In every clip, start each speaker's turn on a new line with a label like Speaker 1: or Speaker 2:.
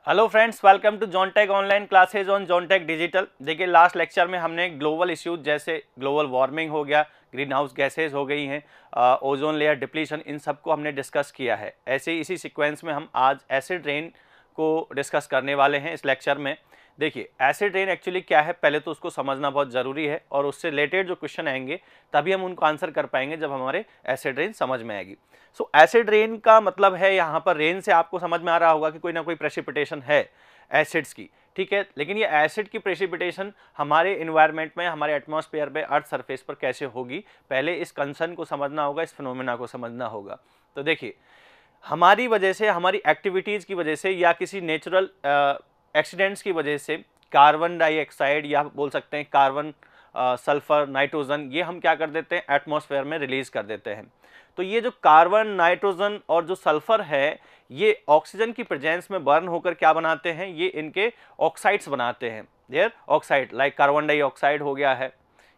Speaker 1: Hello friends, welcome to JohnTech online classes on JohnTech digital. देखिए, last lecture में हमने global issues जैसे global warming हो गया, ग्रीन हाउस गैसेज हो गई हैं, ओजोन लेयर डिप्लीशन, इन सबको हमने डिस्कस किया है। ऐसे इसी सीक्वेंस में हम आज एसिड रेन को डिस्कस करने वाले हैं इस लेक्चर में। देखिए, एसिड रेन एक्चुअली क्या है, पहले तो उसको समझना बहुत ज़रूरी है और उससे रिलेटेड जो क्वेश्चन आएंगे तभी हम उनको आंसर कर पाएंगे जब हमारे एसिड रेन समझ में आएगी। सो एसिड रेन का मतलब है, यहाँ पर रेन से आपको समझ में आ रहा होगा कि कोई ना कोई प्रेसिपिटेशन है एसिड्स की, ठीक है। लेकिन ये एसिड की प्रेसिपिटेशन हमारे इन्वायरमेंट में, हमारे एटमॉस्फेयर पे, अर्थ सरफेस पर कैसे होगी, पहले इस कंसर्न को समझना होगा, इस फिनोमेना को समझना होगा। तो देखिए, हमारी वजह से, हमारी एक्टिविटीज़ की वजह से या किसी नेचुरल एक्सीडेंट्स की वजह से कार्बन डाइऑक्साइड या बोल सकते हैं कार्बन, सल्फर, नाइट्रोजन, ये हम क्या कर देते हैं, एटमॉस्फेयर में रिलीज कर देते हैं। तो ये जो कार्बन, नाइट्रोजन और जो सल्फर है, ये ऑक्सीजन की प्रेजेंस में बर्न होकर क्या बनाते हैं, ये इनके ऑक्साइड्स बनाते हैं। Their oxide like carbon dioxide हो गया है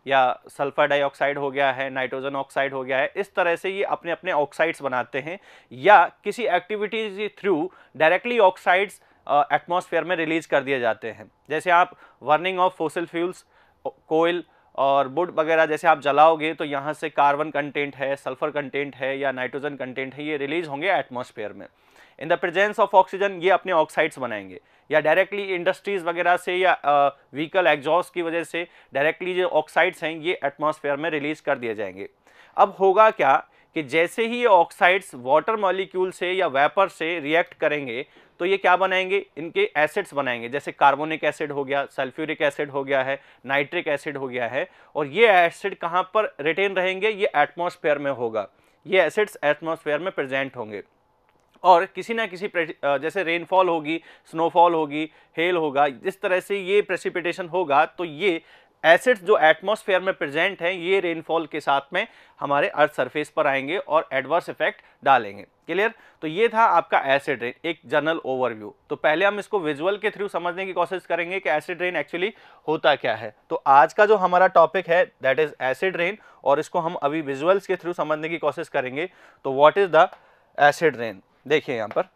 Speaker 1: या सल्फर डाइऑक्साइड हो गया है, नाइट्रोजन ऑक्साइड हो गया है। इस तरह से ये अपने अपने ऑक्साइड्स बनाते हैं या किसी एक्टिविटीज के थ्रू डायरेक्टली ऑक्साइड्स एटमॉस्फेयर में रिलीज कर दिए जाते हैं। जैसे आप बर्निंग ऑफ फोसिल फ्यूल्स, कोयल और वुड वगैरह जैसे आप जलाओगे तो यहाँ से कार्बन कंटेंट है, सल्फर कंटेंट है या नाइट्रोजन कंटेंट है, ये रिलीज होंगे एटमॉस्फेयर में। इन द प्रेजेंस ऑफ ऑक्सीजन ये अपने ऑक्साइड्स बनाएंगे या डायरेक्टली इंडस्ट्रीज वगैरह से या व्हीकल एग्जॉस्ट की वजह से डायरेक्टली जो ऑक्साइड्स हैं ये एटमॉस्फेयर में रिलीज कर दिए जाएंगे। अब होगा क्या कि जैसे ही ये ऑक्साइड्स वाटर मॉलिक्यूल से या वेपर से रिएक्ट करेंगे तो ये क्या बनाएंगे, इनके एसिड्स बनाएंगे। जैसे कार्बोनिक एसिड हो गया, सल्फ्यूरिक एसिड हो गया है, नाइट्रिक एसिड हो गया है। और ये एसिड कहाँ पर रिटेन रहेंगे, ये एटमॉस्फेयर में होगा। ये एसिड्स एटमॉस्फेयर में प्रेजेंट होंगे और किसी ना किसी जैसे रेनफॉल होगी, स्नोफॉल होगी, हेल होगा, इस तरह से ये प्रेसिपिटेशन होगा तो ये एसिड्स जो एटमॉस्फेयर में प्रेजेंट हैं ये रेनफॉल के साथ में हमारे अर्थ सरफेस पर आएंगे और एडवर्स इफेक्ट डालेंगे। क्लियर? तो ये था आपका एसिड रेन, एक जनरल ओवरव्यू। तो पहले हम इसको विजुअल के थ्रू समझने की कोशिश करेंगे कि एसिड रेन एक्चुअली होता क्या है। तो आज का जो हमारा टॉपिक है दैट इज एसिड रेन और इसको हम अभी विजुअल्स के थ्रू समझने की कोशिश करेंगे। तो what is the acid rain? देखिए, यहां पर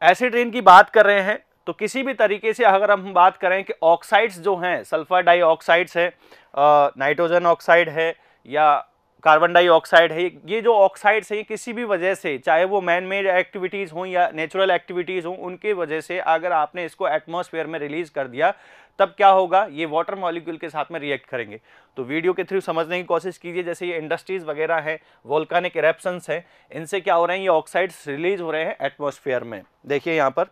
Speaker 1: एसिड रेन की बात कर रहे हैं तो किसी भी तरीके से अगर हम बात करें कि ऑक्साइड्स जो हैं, सल्फर डाइऑक्साइड्स है, नाइट्रोजन ऑक्साइड है या कार्बन डाइऑक्साइड है, ये जो ऑक्साइड्स हैं किसी भी वजह से, चाहे वो मैन मेड एक्टिविटीज़ हों या नेचुरल एक्टिविटीज़ हों, उनके वजह से अगर आपने इसको एटमॉस्फेयर में रिलीज कर दिया तब क्या होगा, ये वाटर मॉलिक्यूल के साथ में रिएक्ट करेंगे। तो वीडियो के थ्रू समझने की कोशिश कीजिए। जैसे ये इंडस्ट्रीज वगैरह हैं, वोल्केनिक इरेप्शंस हैं, इनसे क्या हो रहे हैं, ये ऑक्साइड्स रिलीज हो रहे हैं एटमॉस्फेयर में। देखिए यहाँ पर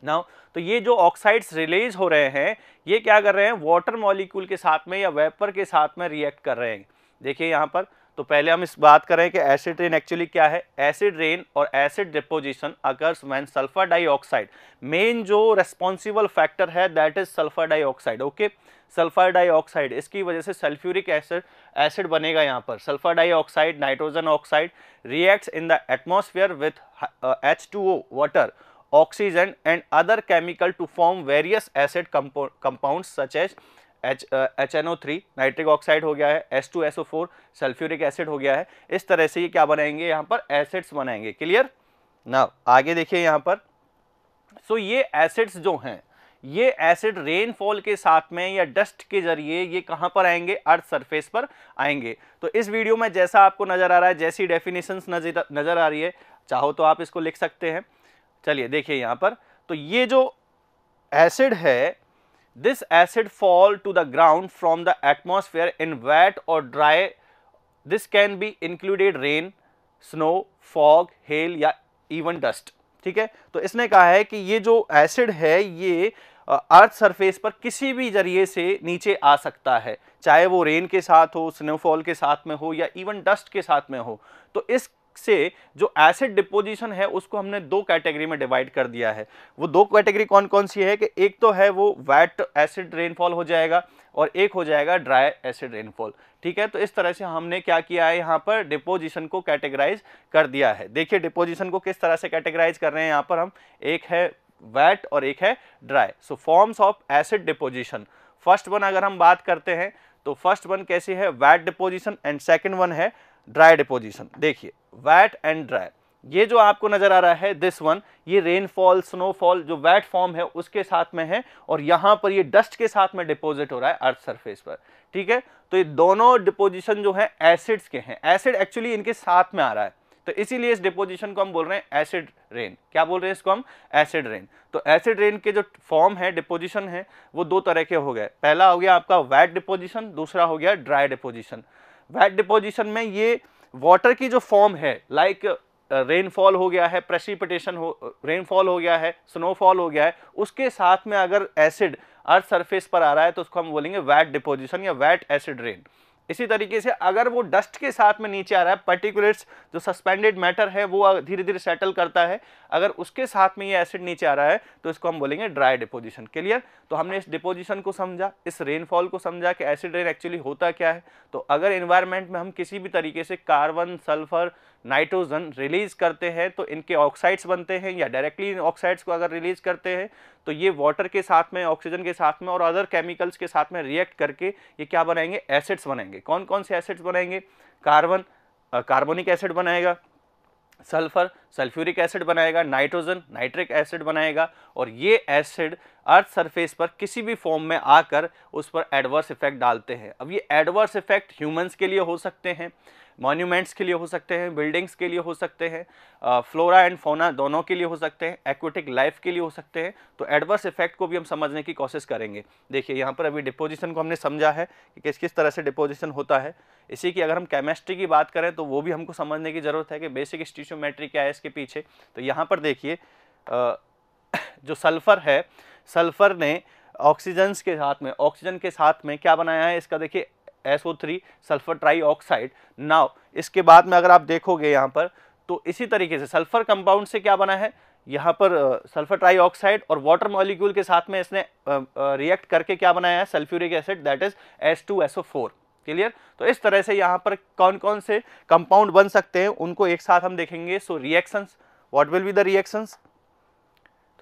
Speaker 1: नाउ, तो ये जो ऑक्साइड्स रिलीज हो रहे हैं ये क्या कर रहे हैं, वाटर मॉलिक्यूल के साथ में या वेपर के साथ में रिएक्ट कर रहे हैं। देखिए यहाँ पर, तो पहले हम इस बात करें कि एसिड रेन एक्चुअली क्या है। एसिड रेन और acid deposition occurs when sulphur dioxide, main जो रेस्पॉन्सिबल फैक्टर है that is sulphur dioxide. Okay, sulphur dioxide, इसकी वजह से सल्फ्यूरिक एसिड बनेगा। यहाँ पर sulphur dioxide, nitrogen oxide reacts in the atmosphere with H2O water, oxygen and other chemical to form various acid compounds such as HNO3 nitric oxide हो गया है, H2SO4 sulphuric acid हो गया है। इस तरह से ये क्या बनाएंगे, यहाँ पर एसिड्स बनाएंगे। क्लियर? नाउ आगे देखिए यहाँ पर, सो ये एसिड्स जो हैं ये एसिड रेनफॉल के साथ में या डस्ट के जरिए ये कहाँ पर आएंगे, अर्थ सरफेस पर आएंगे। तो इस वीडियो में जैसा आपको नजर आ रहा है, जैसी डेफिनेशंस नजर आ रही है, चाहो तो आप इसको लिख सकते हैं। चलिए देखिए यहाँ पर, तो ये जो एसिड है, this acid fall to the ground from the atmosphere in wet और dry, this can be included rain, snow, fog, hail या इवन डस्ट। ठीक है, तो इसने कहा है कि ये जो एसिड है ये अर्थ सरफेस पर किसी भी जरिए से नीचे आ सकता है, चाहे वो रेन के साथ हो, स्नोफॉल के साथ में हो या इवन डस्ट के साथ में हो। तो इस से जो एसिड डिपोजिशन है उसको हमने दो कैटेगरी में डिवाइड कर दिया है। वो दो कैटेगरी कौन कौन सी है कि एक तो है वो वेट एसिड रेनफॉल हो जाएगा और एक हो जाएगा ड्राई एसिड रेनफॉल। ठीक है, तो इस तरह से हमने क्या किया है, यहाँ पर डिपोजिशन को कैटेगराइज कर दिया है। देखिए डिपोजिशन को किस तरह से कैटेगराइज कर रहे हैं यहाँ पर हम, एक है वेट और एक है dry. So forms of acid deposition, first one अगर हम बात करते हैं तो फर्स्ट वन कैसी है, wet deposition, and second one है ड्राई डिपोजिशन। देखिए वेट एंड ड्राई, ये जो आपको नजर आ रहा है दिस वन, ये रेनफॉल स्नोफॉल जो वेट फॉर्म है उसके साथ में है, और यहां पर ये डस्ट के साथ में डिपॉजिट हो रहा है अर्थ सरफेस पर। ठीक है, तो ये दोनों डिपोजिशन जो है एसिड्स के हैं, एसिड एक्चुअली इनके साथ में आ रहा है, तो इसीलिए इस डिपोजिशन को हम बोल रहे हैं एसिड रेन। क्या बोल रहे हैं इसको हम? Acid rain. तो एसिड रेन के जो फॉर्म है, डिपोजिशन है, वो दो तरह के हो गए। पहला हो गया आपका वेट डिपोजिशन, दूसरा हो गया ड्राई डिपोजिशन। वेट डिपोजिशन में ये वाटर की जो फॉर्म है, लाइक रेनफॉल हो गया है, प्रेसिपिटेशन हो, रेनफॉल हो गया है, स्नोफॉल हो गया है, उसके साथ में अगर एसिड अर्थ सरफेस पर आ रहा है तो उसको हम बोलेंगे वेट डिपोजिशन या वेट एसिड रेन। इसी तरीके से अगर वो डस्ट के साथ में नीचे आ रहा है, पर्टिकुलेट्स जो सस्पेंडेड मैटर है वो धीरे धीरे सेटल करता है, अगर उसके साथ में ये एसिड नीचे आ रहा है तो इसको हम बोलेंगे ड्राई डिपोजिशन। क्लियर? तो हमने इस डिपोजिशन को समझा, इस रेनफॉल को समझा कि एसिड रेन एक्चुअली होता क्या है। तो अगर एनवायरनमेंट में हम किसी भी तरीके से कार्बन, सल्फर, नाइट्रोजन रिलीज करते हैं तो इनके ऑक्साइड्स बनते हैं, या डायरेक्टली इन ऑक्साइड्स को अगर रिलीज करते हैं तो ये वाटर के साथ में, ऑक्सीजन के साथ में और अदर केमिकल्स के साथ में रिएक्ट करके ये क्या बनाएंगे? एसिड्स बनाएंगे। कौन कौन से एसिड्स बनाएंगे? कार्बन कार्बोनिक एसिड बनाएगा, सल्फर सल्फ्यूरिक एसिड बनाएगा, नाइट्रोजन नाइट्रिक एसिड बनाएगा, और ये एसिड अर्थ सरफेस पर किसी भी फॉर्म में आकर उस पर एडवर्स इफेक्ट डालते हैं। अब ये एडवर्स इफेक्ट ह्यूमंस के लिए हो सकते हैं, मॉन्यूमेंट्स के लिए हो सकते हैं, बिल्डिंग्स के लिए हो सकते हैं, फ्लोरा एंड फौना दोनों के लिए हो सकते हैं, एक्वेटिक लाइफ के लिए हो सकते हैं। तो एडवर्स इफेक्ट को भी हम समझने की कोशिश करेंगे। देखिए यहाँ पर अभी डिपोजिशन को हमने समझा है कि किस किस तरह से डिपोजिशन होता है। इसी की अगर हम केमिस्ट्री की बात करें तो वो भी हमको समझने की ज़रूरत है कि बेसिक स्टीशियोमेट्री क्या है इसके पीछे। तो यहाँ पर देखिए जो सल्फ़र है, सल्फ़र ने ऑक्सीजन के साथ में क्या बनाया है इसका? देखिए SO3 sulphur try oxide. Now इसके बाद में अगर आप देखोगे यहाँ पर तो इसी तरीके से सल्फर कंपाउंड से क्या बना है, यहाँ पर सल्फर ट्राई ऑक्साइड और वाटर मॉलिक्यूल के साथ में इसने रिएक्ट करके क्या बनाया है? Sulphuric acid, that is H2SO4। Clear? तो इस तरह से यहाँ पर कौन कौन से कंपाउंड बन सकते हैं उनको एक साथ हम देखेंगे। So reactions, what will be the reactions?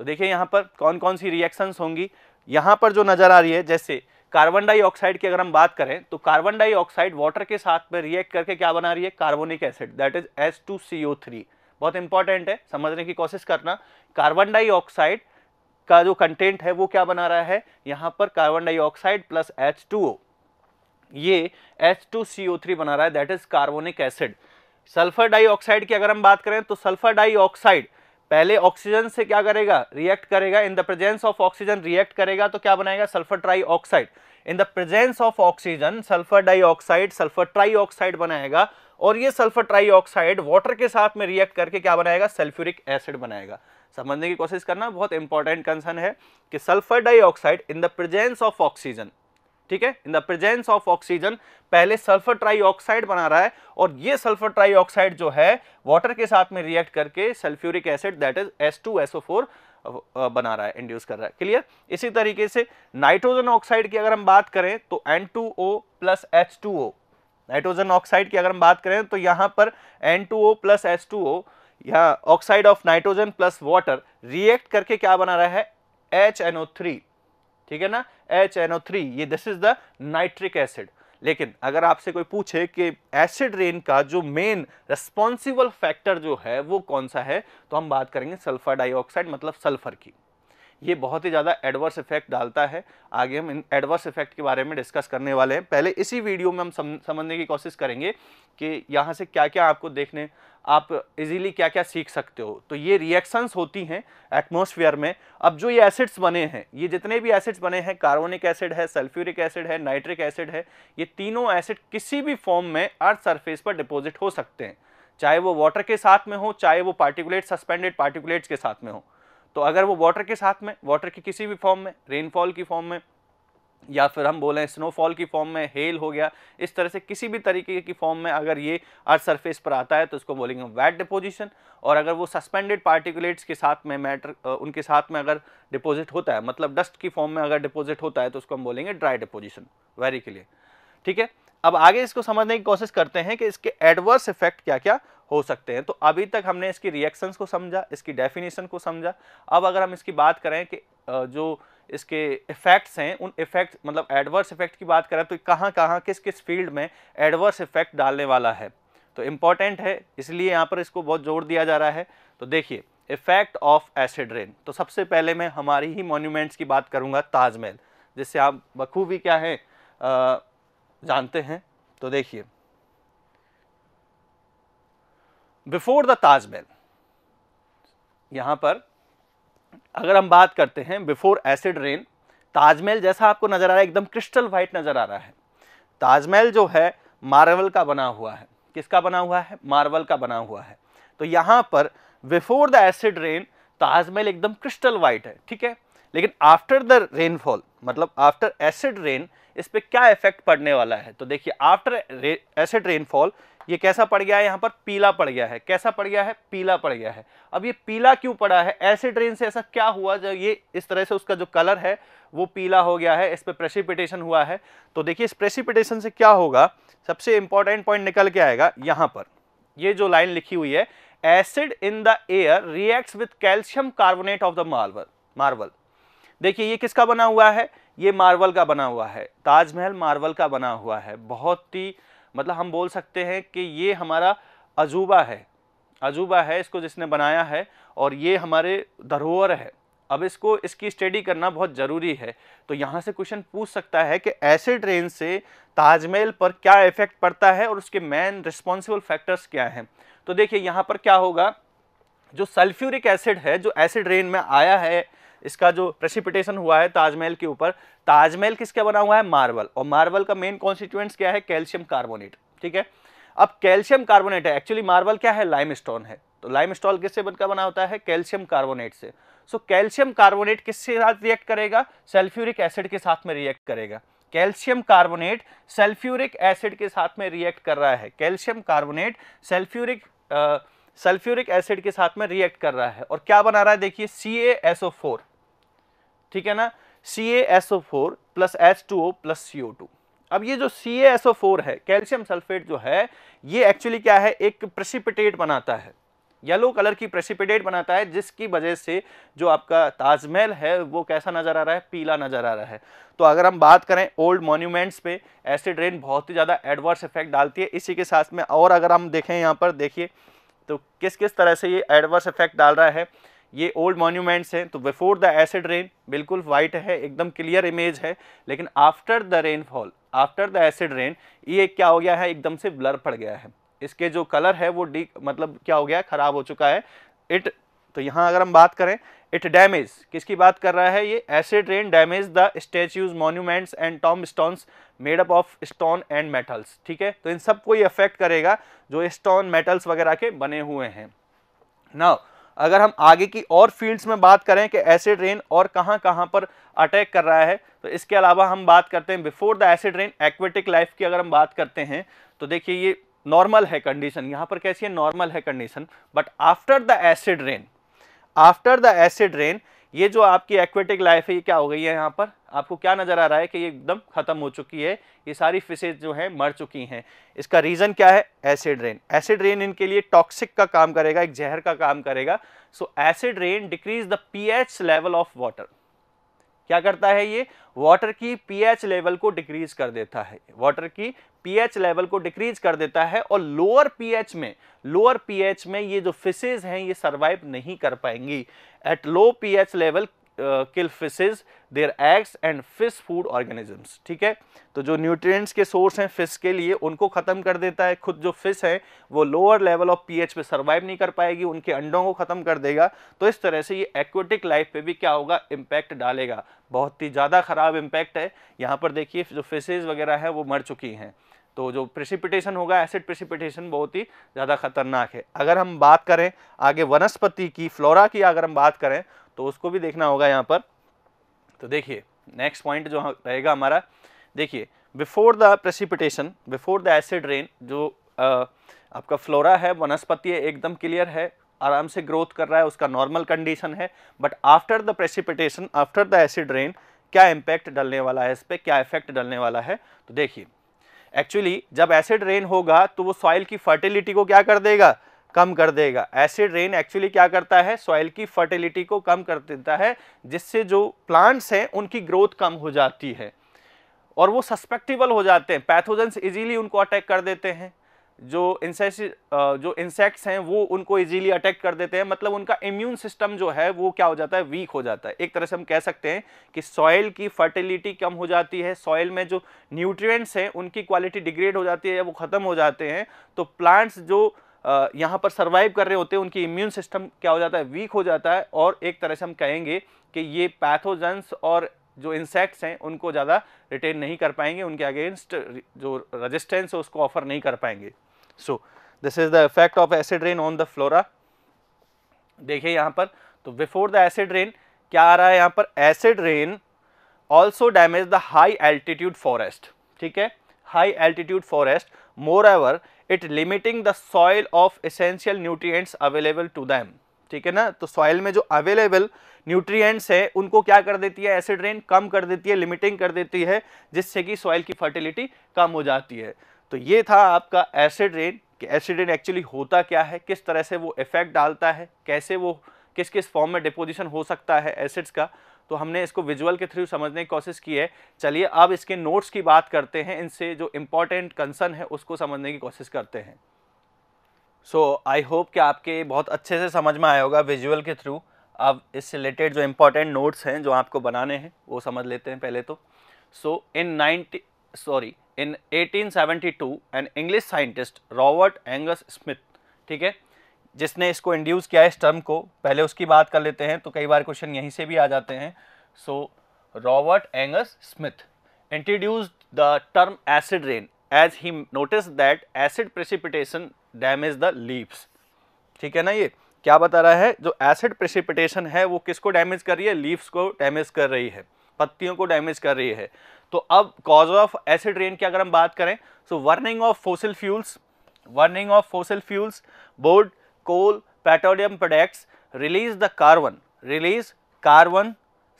Speaker 1: तो देखिए यहाँ पर कौन कौन सी रिएक्शंस होंगी। यहाँ पर जो नजर आ रही है, जैसे कार्बन डाइऑक्साइड की अगर हम बात करें तो कार्बन डाइऑक्साइड वाटर के साथ में रिएक्ट करके क्या बना रही है? Carbonic acid, that is H2CO3। बहुत इंपॉर्टेंट है, समझने की कोशिश करना। कार्बन डाइऑक्साइड का जो कंटेंट है वो क्या बना रहा है? यहाँ पर कार्बन डाइऑक्साइड प्लस H2O, ये H2CO3 बना रहा है, that is carbonic acid. Sulphur dioxide की अगर हम बात करें तो सल्फर डाइऑक्साइड पहले ऑक्सीजन से क्या करेगा? रिएक्ट करेगा, इन the presence of oxygen react करेगा तो क्या बनाएगा? Sulphur try oxide. In the presence of oxygen sulphur dioxide sulphur try oxide बनाएगा, और ये सल्फर ट्राई ऑक्साइड वाटर के साथ में रिएक्ट करके क्या बनाएगा? सल्फ्यूरिक एसिड बनाएगा। समझने की कोशिश करना, बहुत इंपॉर्टेंट कंसर्न है कि sulphur dioxide in the presence of oxygen, ठीक है, इन द प्रेजेंस ऑफ ऑक्सीजन पहले सल्फर ट्राइऑक्साइड बना रहा है, और ये सल्फर ट्राइऑक्साइड जो है वाटर के साथ में रिएक्ट करके sulphuric acid, that is H2SO4 बना रहा है, इंड्यूस कर रहा है। क्लियर? इसी तरीके से नाइट्रोजन ऑक्साइड की अगर हम बात करें तो N2O plus H2O, nitrogen oxide की अगर हम बात करें तो यहाँ पर N2O प्लस H2O या oxide of nitrogen plus water react करके क्या बना रहा है? HNO3। ठीक है ना? HNO3, ये this is the nitric acid. लेकिन अगर आपसे कोई पूछे कि एसिड रेन का जो मेन रिस्पॉन्सिबल फैक्टर जो है वो कौन सा है, तो हम बात करेंगे सल्फर डाइऑक्साइड, मतलब सल्फर की। ये बहुत ही ज़्यादा एडवर्स इफेक्ट डालता है। आगे हम इन एडवर्स इफेक्ट के बारे में डिस्कस करने वाले हैं। पहले इसी वीडियो में हम समझने की कोशिश करेंगे कि यहाँ से क्या क्या आपको देखने, आप इजीली क्या क्या सीख सकते हो। तो ये रिएक्शंस होती हैं एटमॉस्फेयर में। अब जो ये एसिड्स बने हैं, ये जितने भी एसिड्स बने हैं, कार्बोनिक एसिड है, सल्फ्यूरिक एसिड है, नाइट्रिक एसिड है, ये तीनों एसिड किसी भी फॉर्म में अर्थ सरफेस पर डिपॉजिट हो सकते हैं, चाहे वो वाटर के साथ में हो, चाहे वो पार्टिकुलेट सस्पेंडेड पार्टिकुलेट्स के साथ में हो। तो अगर वो वाटर के साथ में, वाटर की किसी भी फॉर्म में, रेनफॉल की फॉर्म में, या फिर हम बोलें स्नोफॉल की फॉर्म में, हेल हो गया, इस तरह से किसी भी तरीके की फॉर्म में अगर ये अर्थ सरफेस पर आता है तो इसको बोलेंगे वेट डिपोजिशन। और अगर वो सस्पेंडेड पार्टिकुलेट्स के साथ में, मैटर उनके साथ में अगर डिपॉजिट होता है, मतलब डस्ट की फॉर्म में अगर डिपॉजिट होता है, तो उसको हम बोलेंगे ड्राई डिपोजिशन। Very clear? ठीक है, अब आगे इसको समझने की कोशिश करते हैं कि इसके एडवर्स इफेक्ट क्या क्या हो सकते हैं। तो अभी तक हमने इसकी रिएक्शंस को समझा, इसकी डेफिनेशन को समझा। अब अगर हम इसकी बात करें कि जो इसके इफेक्ट्स हैं, उन इफेक्ट मतलब एडवर्स इफेक्ट की बात करें तो कहाँ कहाँ किस किस फील्ड में एडवर्स इफेक्ट डालने वाला है, तो इम्पॉर्टेंट है, इसलिए यहाँ पर इसको बहुत जोर दिया जा रहा है। तो देखिए इफेक्ट ऑफ एसिड रेन, तो सबसे पहले मैं हमारी ही मॉन्यूमेंट्स की बात करूँगा, ताजमहल, जिससे आप बखूबी क्या है जानते हैं। तो देखिए बिफोर द ताजमहल, यहाँ पर अगर हम बात करते हैं बिफोर एसिड रेन, ताजमहल जैसा आपको नजर आ रहा है एकदम क्रिस्टल व्हाइट नजर आ रहा है। ताजमहल जो है मार्बल का बना हुआ है, किसका बना हुआ है, मार्बल का बना हुआ है। तो यहाँ पर before the acid rain Taj Mahal एकदम क्रिस्टल व्हाइट है, ठीक है। लेकिन आफ्टर द रेनफॉल, मतलब आफ्टर एसिड रेन, इस पे क्या इफेक्ट पड़ने वाला है। तो देखिए आफ्टर एसिड रेनफॉल ये कैसा पड़ गया है, यहाँ पर पीला पड़ गया है। कैसा पड़ गया है, पीला पड़ गया है। अब ये पीला क्यों पड़ा है, एसिड रेन से ऐसा क्या हुआ जो ये इस तरह से उसका जो कलर है वो पीला हो गया है, इस पे प्रेसिपिटेशन हुआ है। तो देखिए इस प्रेसिपिटेशन से क्या होगा, सबसे इंपॉर्टेंट पॉइंट निकल के आएगा। यहाँ पर ये जो लाइन लिखी हुई है, acid in the air reacts with calcium carbonate of the marble. देखिए ये किसका बना हुआ है, ये मार्बल का बना हुआ है। ताजमहल मार्बल का बना हुआ है। बहुत ही मतलब हम बोल सकते हैं कि ये हमारा अजूबा है, इसको जिसने बनाया है, और ये हमारे धरोहर है। अब इसको इसकी स्टडी करना बहुत ज़रूरी है। तो यहाँ से क्वेश्चन पूछ सकता है कि एसिड रेन से ताजमहल पर क्या इफेक्ट पड़ता है और उसके मेन रिस्पॉन्सिबल फैक्टर्स क्या हैं। तो देखिए यहाँ पर क्या होगा, जो सल्फ्यूरिक एसिड है जो एसिड रेन में आया है, इसका जो प्रेसिपिटेशन हुआ है ताजमहल के ऊपर, ताजमहल किसका बना हुआ है, मार्बल, और मार्बल का मेन कॉन्स्टिट्यूएंट्स क्या है, कैल्शियम कार्बोनेट, ठीक है। अब कैल्शियम कार्बोनेट है, एक्चुअली मार्बल क्या है, लाइमस्टोन है। तो लाइमस्टोन किससे बनकर बना होता है, कैल्शियम कार्बोनेट से। सो कैल्शियम कार्बोनेट किसके साथ रिएक्ट करेगा, सल्फ्यूरिक एसिड के साथ में रिएक्ट करेगा। कैल्शियम कार्बोनेट सल्फ्यूरिक एसिड के साथ में रिएक्ट कर रहा है। कैल्शियम कार्बोनेट सल्फ्यूरिक एसिड के साथ में रिएक्ट कर रहा है, और क्या बना रहा है, देखिए CaSO4, ठीक है ना, CaSO4 plus H2O plus CO2। अब ये जो CaSO4 है, कैल्शियम सल्फेट जो है, ये एक्चुअली क्या है, एक प्रेसिपिटेट बनाता है, येलो कलर की प्रेसिपिटेट बनाता है, जिसकी वजह से जो आपका ताजमहल है वो कैसा नजर आ रहा है, पीला नजर आ रहा है। तो अगर हम बात करें ओल्ड मॉन्यूमेंट्स पे, एसिड रेन बहुत ही ज़्यादा एडवर्स इफेक्ट डालती है। इसी के साथ में और अगर हम देखें यहाँ पर, देखिए तो किस किस तरह से ये एडवर्स इफेक्ट डाल रहा है। ये ओल्ड मॉन्यूमेंट्स हैं, तो बिफोर द एसिड रेन बिल्कुल वाइट है, एकदम क्लियर इमेज है। लेकिन after the rainfall, after the acid rain, ये क्या हो गया है, एकदम से ब्लर पड़ गया है। इसके जो कलर है वो मतलब क्या हो गया, खराब हो चुका है। तो यहाँ अगर हम बात करें, इट डैमेज, किसकी बात कर रहा है ये, acid rain damage the statues, monuments and Tom stones made up of stone and metals, ठीक है। तो इन सबको ये अफेक्ट करेगा जो स्टोन मेटल्स वगैरह के बने हुए हैं। नाउ अगर हम आगे की और फील्ड्स में बात करें कि एसिड रेन और कहाँ कहाँ पर अटैक कर रहा है, तो इसके अलावा हम बात करते हैं before the acid rain aquatic life की अगर हम बात करते हैं, तो देखिए ये नॉर्मल है कंडीशन, यहाँ पर कैसी है, नॉर्मल है condition. But after the acid rain, after the acid rain, ये जो आपकी एक्वेटिक लाइफ है ये क्या हो गई है, यहाँ पर आपको क्या नजर आ रहा है कि ये एकदम खत्म हो चुकी है, ये सारी फिशेज जो हैं मर चुकी हैं। इसका रीजन क्या है, एसिड रेन। एसिड रेन इनके लिए टॉक्सिक का काम करेगा, एक जहर का काम करेगा। सो acid rain decrease the pH level of water. क्या करता है ये, वाटर की pH लेवल को डिक्रीज कर देता है, वाटर की pH लेवल को डिक्रीज कर देता है। और लोअर pH में ये जो फिशेज हैं ये सरवाइव नहीं कर पाएंगी। At low pH level kill fishes their eggs and fish food organisms, ठीक है। तो जो न्यूट्रिएंट्स के सोर्स हैं फिश के लिए, उनको खत्म कर देता है। खुद जो फिश है वो लोअर लेवल ऑफ pH पे सर्वाइव नहीं कर पाएगी, उनके अंडों को खत्म कर देगा। तो इस तरह से ये एक्वेटिक लाइफ पे भी क्या होगा, इम्पैक्ट डालेगा। बहुत ही ज़्यादा खराब इम्पैक्ट है। यहाँ पर देखिए जो फिशेज वगैरह हैं वो मर चुकी हैं। तो जो प्रेसिपिटेशन होगा, एसिड प्रेसिपिटेशन, बहुत ही ज़्यादा खतरनाक है। अगर हम बात करें आगे वनस्पति की, फ्लोरा की अगर हम बात करें, तो उसको भी देखना होगा यहाँ पर। तो देखिए नेक्स्ट पॉइंट जो रहेगा हमारा, देखिए before the precipitation, before the acid rain, जो आपका फ्लोरा है, वनस्पति है, एकदम क्लियर है, आराम से ग्रोथ कर रहा है, उसका नॉर्मल कंडीशन है। But after the precipitation, after the acid rain, क्या इम्पैक्ट डलने वाला है, इस पर क्या इफेक्ट डलने वाला है। तो देखिए एक्चुअली जब एसिड रेन होगा तो वो सॉइल की फर्टिलिटी को क्या कर देगा, कम कर देगा। एसिड रेन एक्चुअली क्या करता है, सॉइल की फर्टिलिटी को कम कर देता है, जिससे जो प्लांट्स हैं उनकी ग्रोथ कम हो जाती है और वो सस्पेक्टेबल हो जाते हैं, पैथोजेंस इजीली उनको अटैक कर देते हैं। जो इंसेक्ट्स हैं वो उनको इजीली अटैक कर देते हैं, मतलब उनका इम्यून सिस्टम जो है वो क्या हो जाता है, वीक हो जाता है। एक तरह से हम कह सकते हैं कि सॉइल की फर्टिलिटी कम हो जाती है, सॉइल में जो न्यूट्रिएंट्स हैं उनकी क्वालिटी डिग्रेड हो जाती है या वो ख़त्म हो जाते हैं। तो प्लांट्स जो यहाँ पर सर्वाइव कर रहे होते हैं उनकी इम्यून सिस्टम क्या हो जाता है, वीक हो जाता है, और एक तरह से हम कहेंगे कि ये पैथोजेंस और जो इंसेक्ट्स हैं उनको ज़्यादा रिटेन नहीं कर पाएंगे, उनके अगेंस्ट जो रेजिस्टेंस है उसको ऑफर नहीं कर पाएंगे। So this is the effect of acid rain on the flora. देखिए यहाँ पर, तो बिफोर द एसिड रेन क्या आ रहा है यहाँ पर, acid rain also damage the high altitude forest. ठीक है, high altitude forest, moreover it limiting the soil of essential nutrients available to them. ठीक है ना, तो सॉइल में जो अवेलेबल न्यूट्रिएंट्स है उनको क्या कर देती है एसिड रेन, कम कर देती है, लिमिटिंग कर देती है, जिससे कि सॉइल की फर्टिलिटी कम हो जाती है। तो ये था आपका एसिड रेन, कि एसिड रेन एक्चुअली होता क्या है, किस तरह से वो इफेक्ट डालता है, कैसे वो किस किस फॉर्म में डिपोजिशन हो सकता है एसिड्स का। तो हमने इसको विजुअल के थ्रू समझने की कोशिश की है। चलिए अब इसके नोट्स की बात करते हैं, इनसे जो इम्पोर्टेंट कंसर्न है उसको समझने की कोशिश करते हैं। सो आई होप कि आपके बहुत अच्छे से समझ में आया होगा विजुअल के थ्रू। अब इससे रिलेटेड जो इम्पोर्टेंट नोट्स हैं जो आपको बनाने हैं वो समझ लेते हैं पहले तो। सो इन 1872 N English scientist Robert Angus Smith, ठीक है, जिसने इसको इंड्यूस किया इस टर्म को, पहले उसकी बात कर लेते हैं तो कई बार क्वेश्चन यहीं से भी आ जाते हैं। So Robert Angus Smith introduced the term acid rain as he noticed that acid precipitation damage the leaves. ठीक है ना, ये क्या बता रहा है, जो एसिड प्रेसिपिटेशन है वो किसको डैमेज कर रही है, लीव्स को डैमेज कर रही है, पत्तियों को डैमेज कर रही है। तो अब कॉज ऑफ एसिड रेन की अगर हम बात करें, so burning of fossil fuels, board, coal, petroleum products release carbon,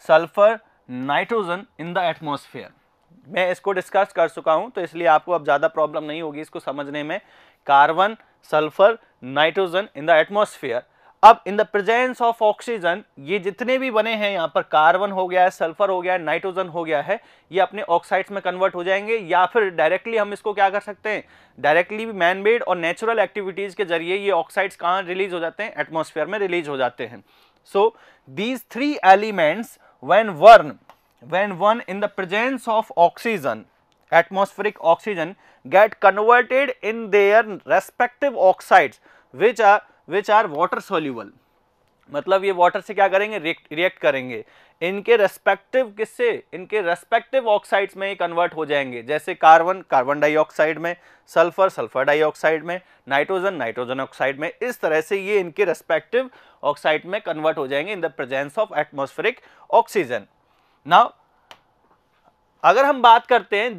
Speaker 1: sulphur, nitrogen in the atmosphere. मैं इसको डिस्कस कर चुका हूं तो इसलिए आपको अब ज़्यादा प्रॉब्लम नहीं होगी इसको समझने में। Carbon, sulphur, nitrogen in the atmosphere. अब in the presence of oxygen, ये जितने भी बने हैं यहाँ पर, कार्बन हो गया है, सल्फर हो गया है, नाइट्रोजन हो गया है, ये अपने ऑक्साइड्स में कन्वर्ट हो जाएंगे, या फिर डायरेक्टली हम इसको क्या कर सकते हैं, डायरेक्टली भी मैन मेड और नेचुरल एक्टिविटीज के जरिए ये ऑक्साइड्स कहाँ रिलीज हो जाते हैं, एटमॉस्फेयर में रिलीज हो जाते हैं। So these three elements when one in the presence of oxygen, atmospheric oxygen, get converted in their respective oxides which are water soluble। मतलब ये वाटर से क्या करेंगे, रिएक्ट करेंगे, इनके रेस्पेक्टिव किससे, इनके रेस्पेक्टिव ऑक्साइड्स में कन्वर्ट हो जाएंगे। जैसे कार्बन डाइऑक्साइड में, सल्फर डाइऑक्साइड में, नाइट्रोजन ऑक्साइड में, इस तरह से ये इनके रेस्पेक्टिव ऑक्साइड में कन्वर्ट हो जाएंगे इन the presence of atmospheric oxygen. Now अगर हम बात करते हैं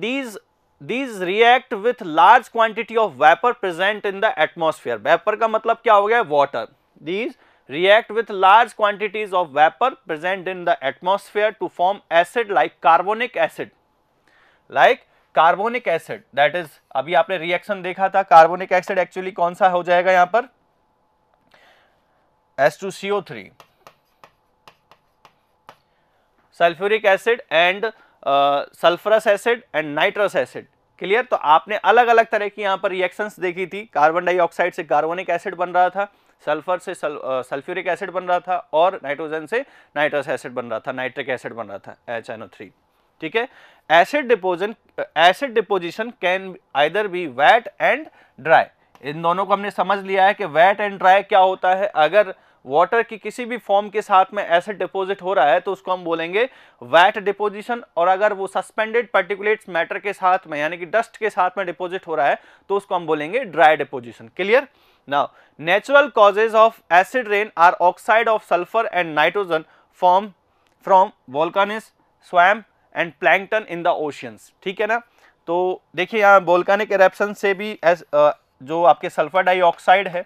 Speaker 1: these react with large quantity of vapor present in the atmosphere। vapor का मतलब क्या हो गया, water। these react with large quantities of vapor present in the atmosphere to form acid like carbonic acid, that is अभी आपने reaction देखा था, carbonic acid actually कौन सा हो जाएगा यहाँ पर, H2CO3, sulphuric acid and sulphurous acid and nitrous acid. Clear. तो आपने अलग अलग तरह की यहाँ पर रिएक्शंस देखी थी, कार्बन डाइऑक्साइड से कार्बोनिक एसिड बन रहा था, सल्फर से सल्फ्यूरिक एसिड बन रहा था, और नाइट्रोजन से नाइट्रस एसिड बन रहा था, नाइट्रिक एसिड बन रहा था, HNO3। ठीक है। Acid deposition can either be wet and dry. इन दोनों को हमने समझ लिया है कि वेट एंड ड्राई क्या होता है। अगर वाटर की किसी भी फॉर्म के साथ में एसिड डिपॉजिट हो रहा है तो उसको हम बोलेंगे वेट डिपोजिशन, और अगर वो सस्पेंडेड पार्टिकुलेट्स मैटर के साथ में यानी कि डस्ट के साथ में डिपॉजिट हो रहा है तो उसको हम बोलेंगे dry deposition. Clear. Now natural causes of acid rain are oxide of sulphur and nitrogen form from volcanic swamp and plankton in the oceans. ठीक है ना। तो देखिए यहाँ वोल्केनिक इरप्शन से भी जो आपके सल्फर डाइऑक्साइड है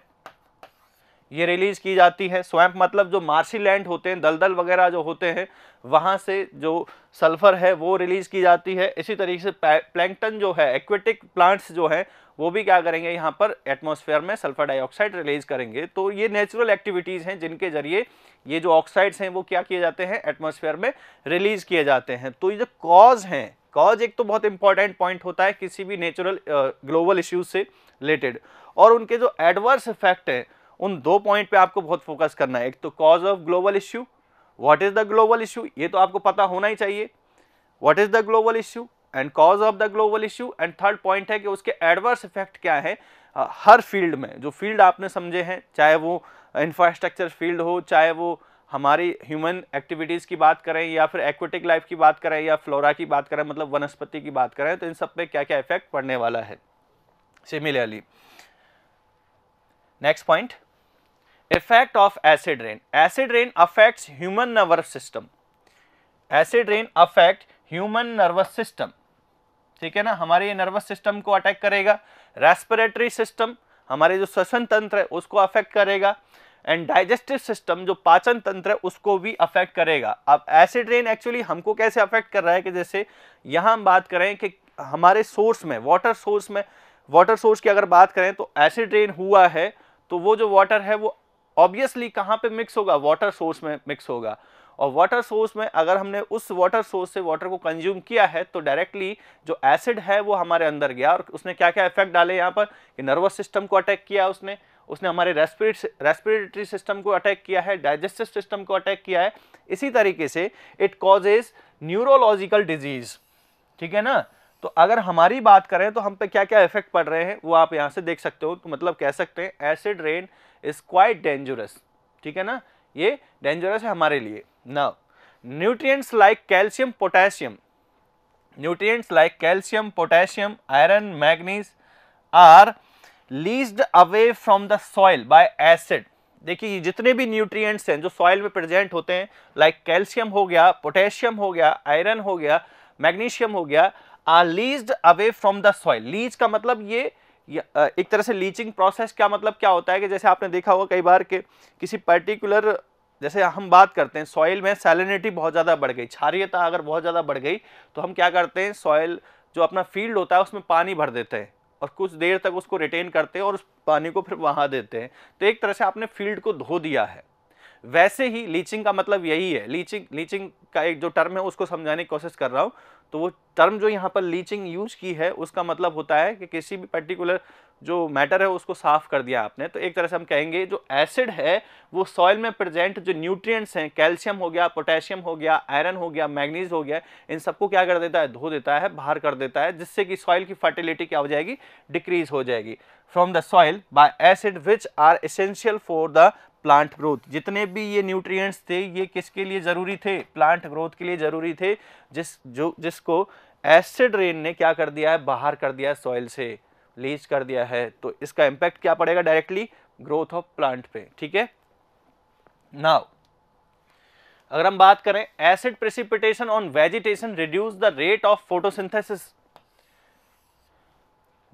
Speaker 1: ये रिलीज की जाती है। स्वैम्प मतलब जो मार्शी लैंड होते हैं, दलदल वगैरह जो होते हैं, वहाँ से जो सल्फर है वो रिलीज की जाती है। इसी तरीके से प्लैंकटन जो है, एक्वेटिक प्लांट्स जो है, वो भी क्या करेंगे, यहाँ पर एटमॉस्फेयर में सल्फर डाइऑक्साइड रिलीज करेंगे। तो ये नेचुरल एक्टिविटीज़ हैं जिनके जरिए ये जो ऑक्साइड्स हैं वो क्या किए जाते हैं, एटमॉस्फेयर में रिलीज किए जाते हैं। तो ये जो कॉज हैं, कॉज एक तो बहुत इंपॉर्टेंट पॉइंट होता है किसी भी नेचुरल ग्लोबल इश्यूज से रिलेटेड, और उनके जो एडवर्स इफेक्ट है उन दो पॉइंट पे आपको बहुत फोकस करना है। एक तो cause of global issue, what is the global issue, ये तो आपको पता होना ही चाहिए, what is the global issue and cause of the global issue, and third point है कि उसके एडवर्स इफेक्ट क्या है हर फील्ड में। जो फील्ड आपने समझे हैं, चाहे वो इंफ्रास्ट्रक्चर फील्ड हो, चाहे वो हमारी ह्यूमन एक्टिविटीज़ की बात करें, या फिर एक्वेटिक लाइफ की बात करें, या फ्लोरा की बात करें, मतलब वनस्पति की बात करें, तो इन सब पे क्या क्या इफेक्ट पड़ने वाला है। Similarly next point, effect of acid rain. Acid rain affects human nervous system. Acid rain affect human nervous system, ठीक है ना, हमारे ये नर्वस सिस्टम को अटैक करेगा, रेस्पिरेटरी सिस्टम, हमारे जो श्वसन तंत्र है उसको अफेक्ट करेगा, एंड डाइजेस्टिव सिस्टम, जो पाचन तंत्र है उसको भी अफेक्ट करेगा। अब एसिड रेन एक्चुअली हमको कैसे अफेक्ट कर रहा है कि जैसे यहाँ हम बात करें कि हमारे सोर्स में, वाटर सोर्स की अगर बात करें तो एसिड रेन हुआ है तो वो जो वाटर है वो ऑब्वियसली कहाँ पे मिक्स होगा, वाटर सोर्स में मिक्स होगा, और वाटर सोर्स में अगर हमने उस वाटर सोर्स से वाटर को कंज्यूम किया है तो डायरेक्टली जो एसिड है वो हमारे अंदर गया, और उसने क्या क्या इफेक्ट डाले यहाँ पर कि नर्वस सिस्टम को अटैक किया, उसने हमारे रेस्पिरेटरी सिस्टम को अटैक किया है, डाइजेस्टिव सिस्टम को अटैक किया है। इसी तरीके से इट कॉजेज न्यूरोलॉजिकल डिजीज, ठीक है ना। तो अगर हमारी बात करें तो हम पे क्या क्या इफेक्ट पड़ रहे हैं वो आप यहाँ से देख सकते हो। तो मतलब कह सकते हैं acid rain is quite dangerous, ठीक है ना, ये डेंजरस है हमारे लिए। Now nutrients like calcium potassium, iron, manganese are leached away from the soil by acid. देखिए ये जितने भी न्यूट्रिएंट्स हैं जो सॉइल में प्रेजेंट होते हैं, लाइक कैल्शियम हो गया, पोटेशियम हो गया, आयरन हो गया, मैग्नीशियम हो गया, are leached away from the soil. Leach का मतलब ये एक तरह से लीचिंग प्रोसेस का मतलब क्या होता है कि जैसे आपने देखा होगा कई बार कि किसी पर्टिकुलर, जैसे हम बात करते हैं सॉइल में सैलिनिटी बहुत ज़्यादा बढ़ गई, क्षारीयता अगर बहुत ज़्यादा बढ़ गई तो हम क्या करते हैं, सॉइल जो अपना फील्ड होता है उसमें पानी भर देते हैं और कुछ देर तक उसको रिटेन करते हैं और उस पानी को फिर वहाँ देते हैं। तो एक तरह से आपने फील्ड को धो दिया है। वैसे ही लीचिंग का मतलब यही है। लीचिंग का एक जो टर्म है उसको समझाने की कोशिश कर रहा हूँ। तो वो टर्म जो यहाँ पर लीचिंग यूज की है उसका मतलब होता है कि किसी भी पर्टिकुलर जो मैटर है उसको साफ कर दिया आपने। तो एक तरह से हम कहेंगे जो एसिड है वो सॉइल में प्रेजेंट जो न्यूट्रिएंट्स हैं, कैल्शियम हो गया, पोटेशियम हो गया, आयरन हो गया, मैग्नीज हो गया, इन सबको क्या कर देता है, धो देता है, बाहर कर देता है, जिससे कि सॉइल की फर्टिलिटी क्या हो जाएगी, डिक्रीज हो जाएगी from the soil by acid which are essential for the plant growth. जितने भी ये न्यूट्रिएंट्स थे ये किसके लिए जरूरी थे, प्लांट ग्रोथ के लिए जरूरी थे, जिसको एसिड रेन ने क्या कर दिया है, बाहर कर दिया है, सॉइल से लीच कर दिया है। तो इसका इंपैक्ट क्या पड़ेगा, डायरेक्टली ग्रोथ ऑफ प्लांट पे, ठीक है। नाउ अगर हम बात करें acid precipitation on vegetation reduce the rate of photosynthesis.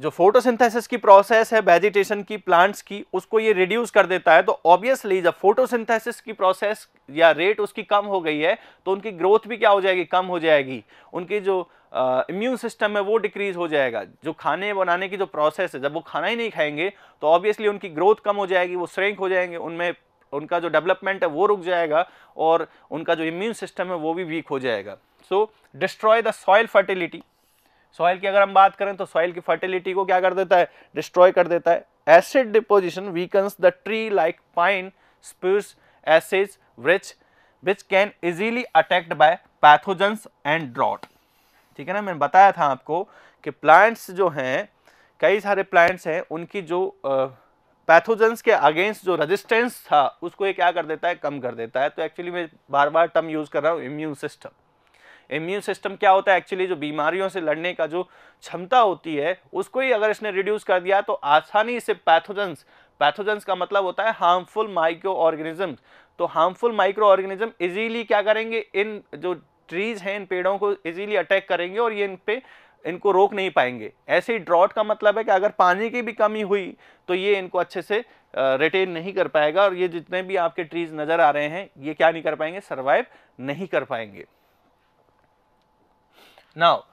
Speaker 1: जो फोटोसिंथेसिस की प्रोसेस है वेजिटेशन की, प्लांट्स की, उसको ये रिड्यूस कर देता है। तो ऑब्वियसली जब फोटोसिंथेसिस की प्रोसेस या रेट उसकी कम हो गई है तो उनकी ग्रोथ भी क्या हो जाएगी, कम हो जाएगी। उनकी जो इम्यून सिस्टम है वो डिक्रीज हो जाएगा। जो खाने बनाने की जो प्रोसेस है, जब वो खाना ही नहीं खाएंगे तो ऑब्वियसली उनकी ग्रोथ कम हो जाएगी, वो श्रिंक हो जाएंगे, उनमें उनका जो डेवलपमेंट है वो रुक जाएगा और उनका जो इम्यून सिस्टम है वो भी वीक हो जाएगा। So destroy the soil fertility. Soil की अगर हम बात करें तो सॉइल की फर्टिलिटी को क्या कर देता है, डिस्ट्रॉय कर देता है। Acid deposition weakens the tree like pine, spruce, ashes, which can easily attacked by pathogens and drought. ठीक है ना, मैंने बताया था आपको कि प्लांट्स जो हैं, कई सारे प्लांट्स हैं, उनकी जो पैथोजेंस के अगेंस्ट जो रेजिस्टेंस था उसको ये क्या कर देता है, कम कर देता है। तो एक्चुअली मैं बार बार टर्म यूज कर रहा हूँ इम्यून सिस्टम। इम्यून सिस्टम क्या होता है, एक्चुअली जो बीमारियों से लड़ने का जो क्षमता होती है उसको ही अगर इसने रिड्यूस कर दिया तो आसानी से पैथोजेंस का मतलब होता है हार्मफुल माइक्रो ऑर्गेनिज्म। तो हार्मफुल माइक्रो ऑर्गेनिज्म इजीली क्या करेंगे, इन जो ट्रीज हैं, इन पेड़ों को इजीली अटैक करेंगे और ये इनको रोक नहीं पाएंगे। ऐसे ही ड्रॉट का मतलब है कि अगर पानी की भी कमी हुई तो ये इनको अच्छे से रिटेन नहीं कर पाएगा और ये जितने भी आपके ट्रीज नजर आ रहे हैं ये क्या नहीं कर पाएंगे, सर्वाइव नहीं कर पाएंगे। Now,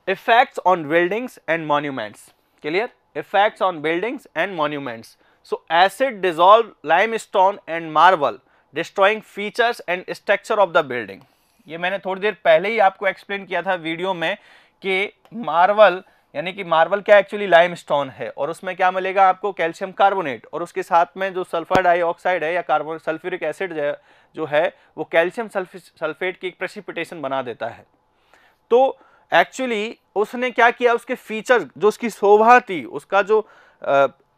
Speaker 1: effects on buildings and monuments. Clear? Effects on buildings and monuments. So, acid dissolve limestone and marble, destroying features and structure of the building. ये मैंने थोड़ी देर पहले ही आपको एक्सप्लेन किया था वीडियो में कि मार्बल, यानी कि मार्बल क्या एक्चुअली लाइमस्टोन है, और उसमें क्या मिलेगा आपको, कैल्शियम कार्बोनेट, और उसके साथ में जो सल्फर डाइऑक्साइड है या कार्बन सल्फ्यूरिक एसिड जो है वो कैल्शियम सल्फेट की एक प्रेसिपिटेशन बना देता है। तो एक्चुअली उसने क्या किया, उसके फीचर जो उसकी शोभा थी, उसका जो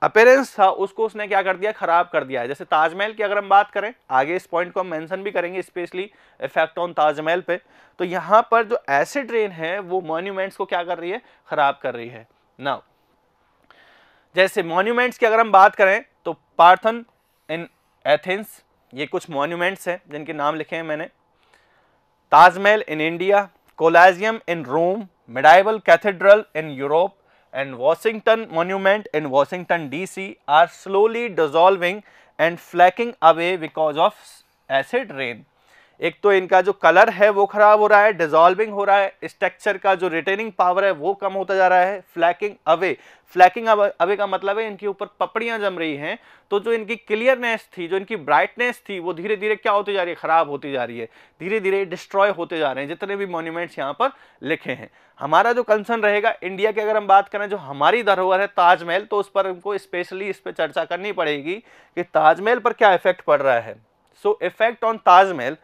Speaker 1: अपीयरेंस था, उसको उसने क्या कर दिया, खराब कर दिया है। जैसे ताजमहल की अगर हम बात करें, आगे इस पॉइंट को हम मेंशन भी करेंगे स्पेशली इफेक्ट ऑन ताजमहल पे, तो यहाँ पर जो एसिड रेन है वो मॉन्यूमेंट्स को क्या कर रही है, खराब कर रही है। नाउ जैसे मॉन्यूमेंट्स की अगर हम बात करें तो पार्थन इन एथेंस, ये कुछ मॉन्यूमेंट्स हैं जिनके नाम लिखे हैं मैंने। Taj Mahal in India, Colosseum in Rome, medieval cathedral in Europe, and Washington Monument in Washington DC are slowly dissolving and flaking away because of acid rain। एक तो इनका जो कलर है वो खराब हो रहा है, डिजॉल्विंग हो रहा है, स्ट्रक्चर का जो रिटेनिंग पावर है वो कम होता जा रहा है, फ्लैकिंग अवे, फ्लैकिंग अवे का मतलब है इनके ऊपर पपड़ियां जम रही हैं, तो जो इनकी क्लियरनेस थी, जो इनकी ब्राइटनेस थी, वो धीरे धीरे क्या होती जा रही है, खराब होती जा रही है, धीरे धीरे डिस्ट्रॉय होते जा रहे हैं जितने भी मॉन्यूमेंट्स यहाँ पर लिखे हैं। हमारा जो कंसर्न रहेगा इंडिया की अगर हम बात करें, जो हमारी धरोहर है ताजमहल, तो उस पर हमको स्पेशली इस पर चर्चा करनी पड़ेगी कि ताजमहल पर क्या इफेक्ट पड़ रहा है। So effect on Taj Mahal,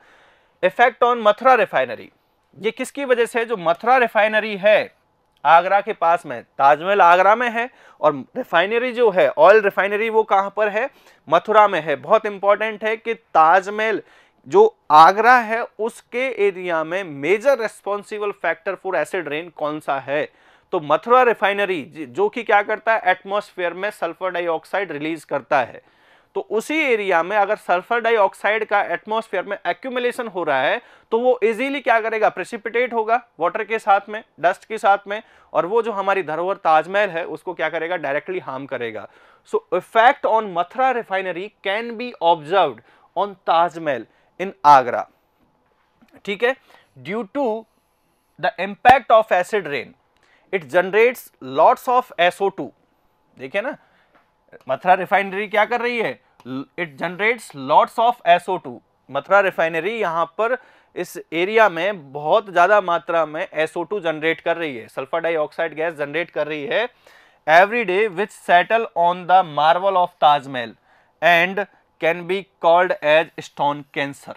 Speaker 1: effect on Mathura refinery, ये किसकी वजह से, जो मथुरा रिफाइनरी है आगरा के पास में, ताजमहल आगरा में है और रिफाइनरी जो है ऑयल रिफाइनरी वो कहां पर है, मथुरा में है। बहुत इंपॉर्टेंट है कि ताजमहल जो आगरा है उसके एरिया में major responsible factor for acid rain कौन सा है, तो मथुरा रिफाइनरी, जो कि क्या करता है, एटमॉस्फेयर में सल्फर डाइऑक्साइड रिलीज करता है। तो उसी एरिया में अगर सल्फर डाइऑक्साइड का एटमॉस्फेयर में एक्यूमुलेशन हो रहा है तो वो इजीली क्या करेगा, प्रेसिपिटेट होगा वाटर के साथ में, डस्ट के साथ में, और वो जो हमारी धरोहर ताजमहल है उसको क्या करेगा, डायरेक्टली हार्म करेगा। So effect on Mathura refinery can be observed on Taj Mahal in Agra. ठीक है, due to the impact of acid rain it generates lots of SO2। देखिए ना, मथुरा रिफाइनरी क्या कर रही है, it generates lots of SO2। Mathura refinery यहां पर इस एरिया में बहुत ज्यादा मात्रा में SO2 जनरेट कर रही है, सल्फर डाइऑक्साइड गैस जनरेट कर रही है every day, which settle on the marble of Taj Mahal and can be called as stone cancer.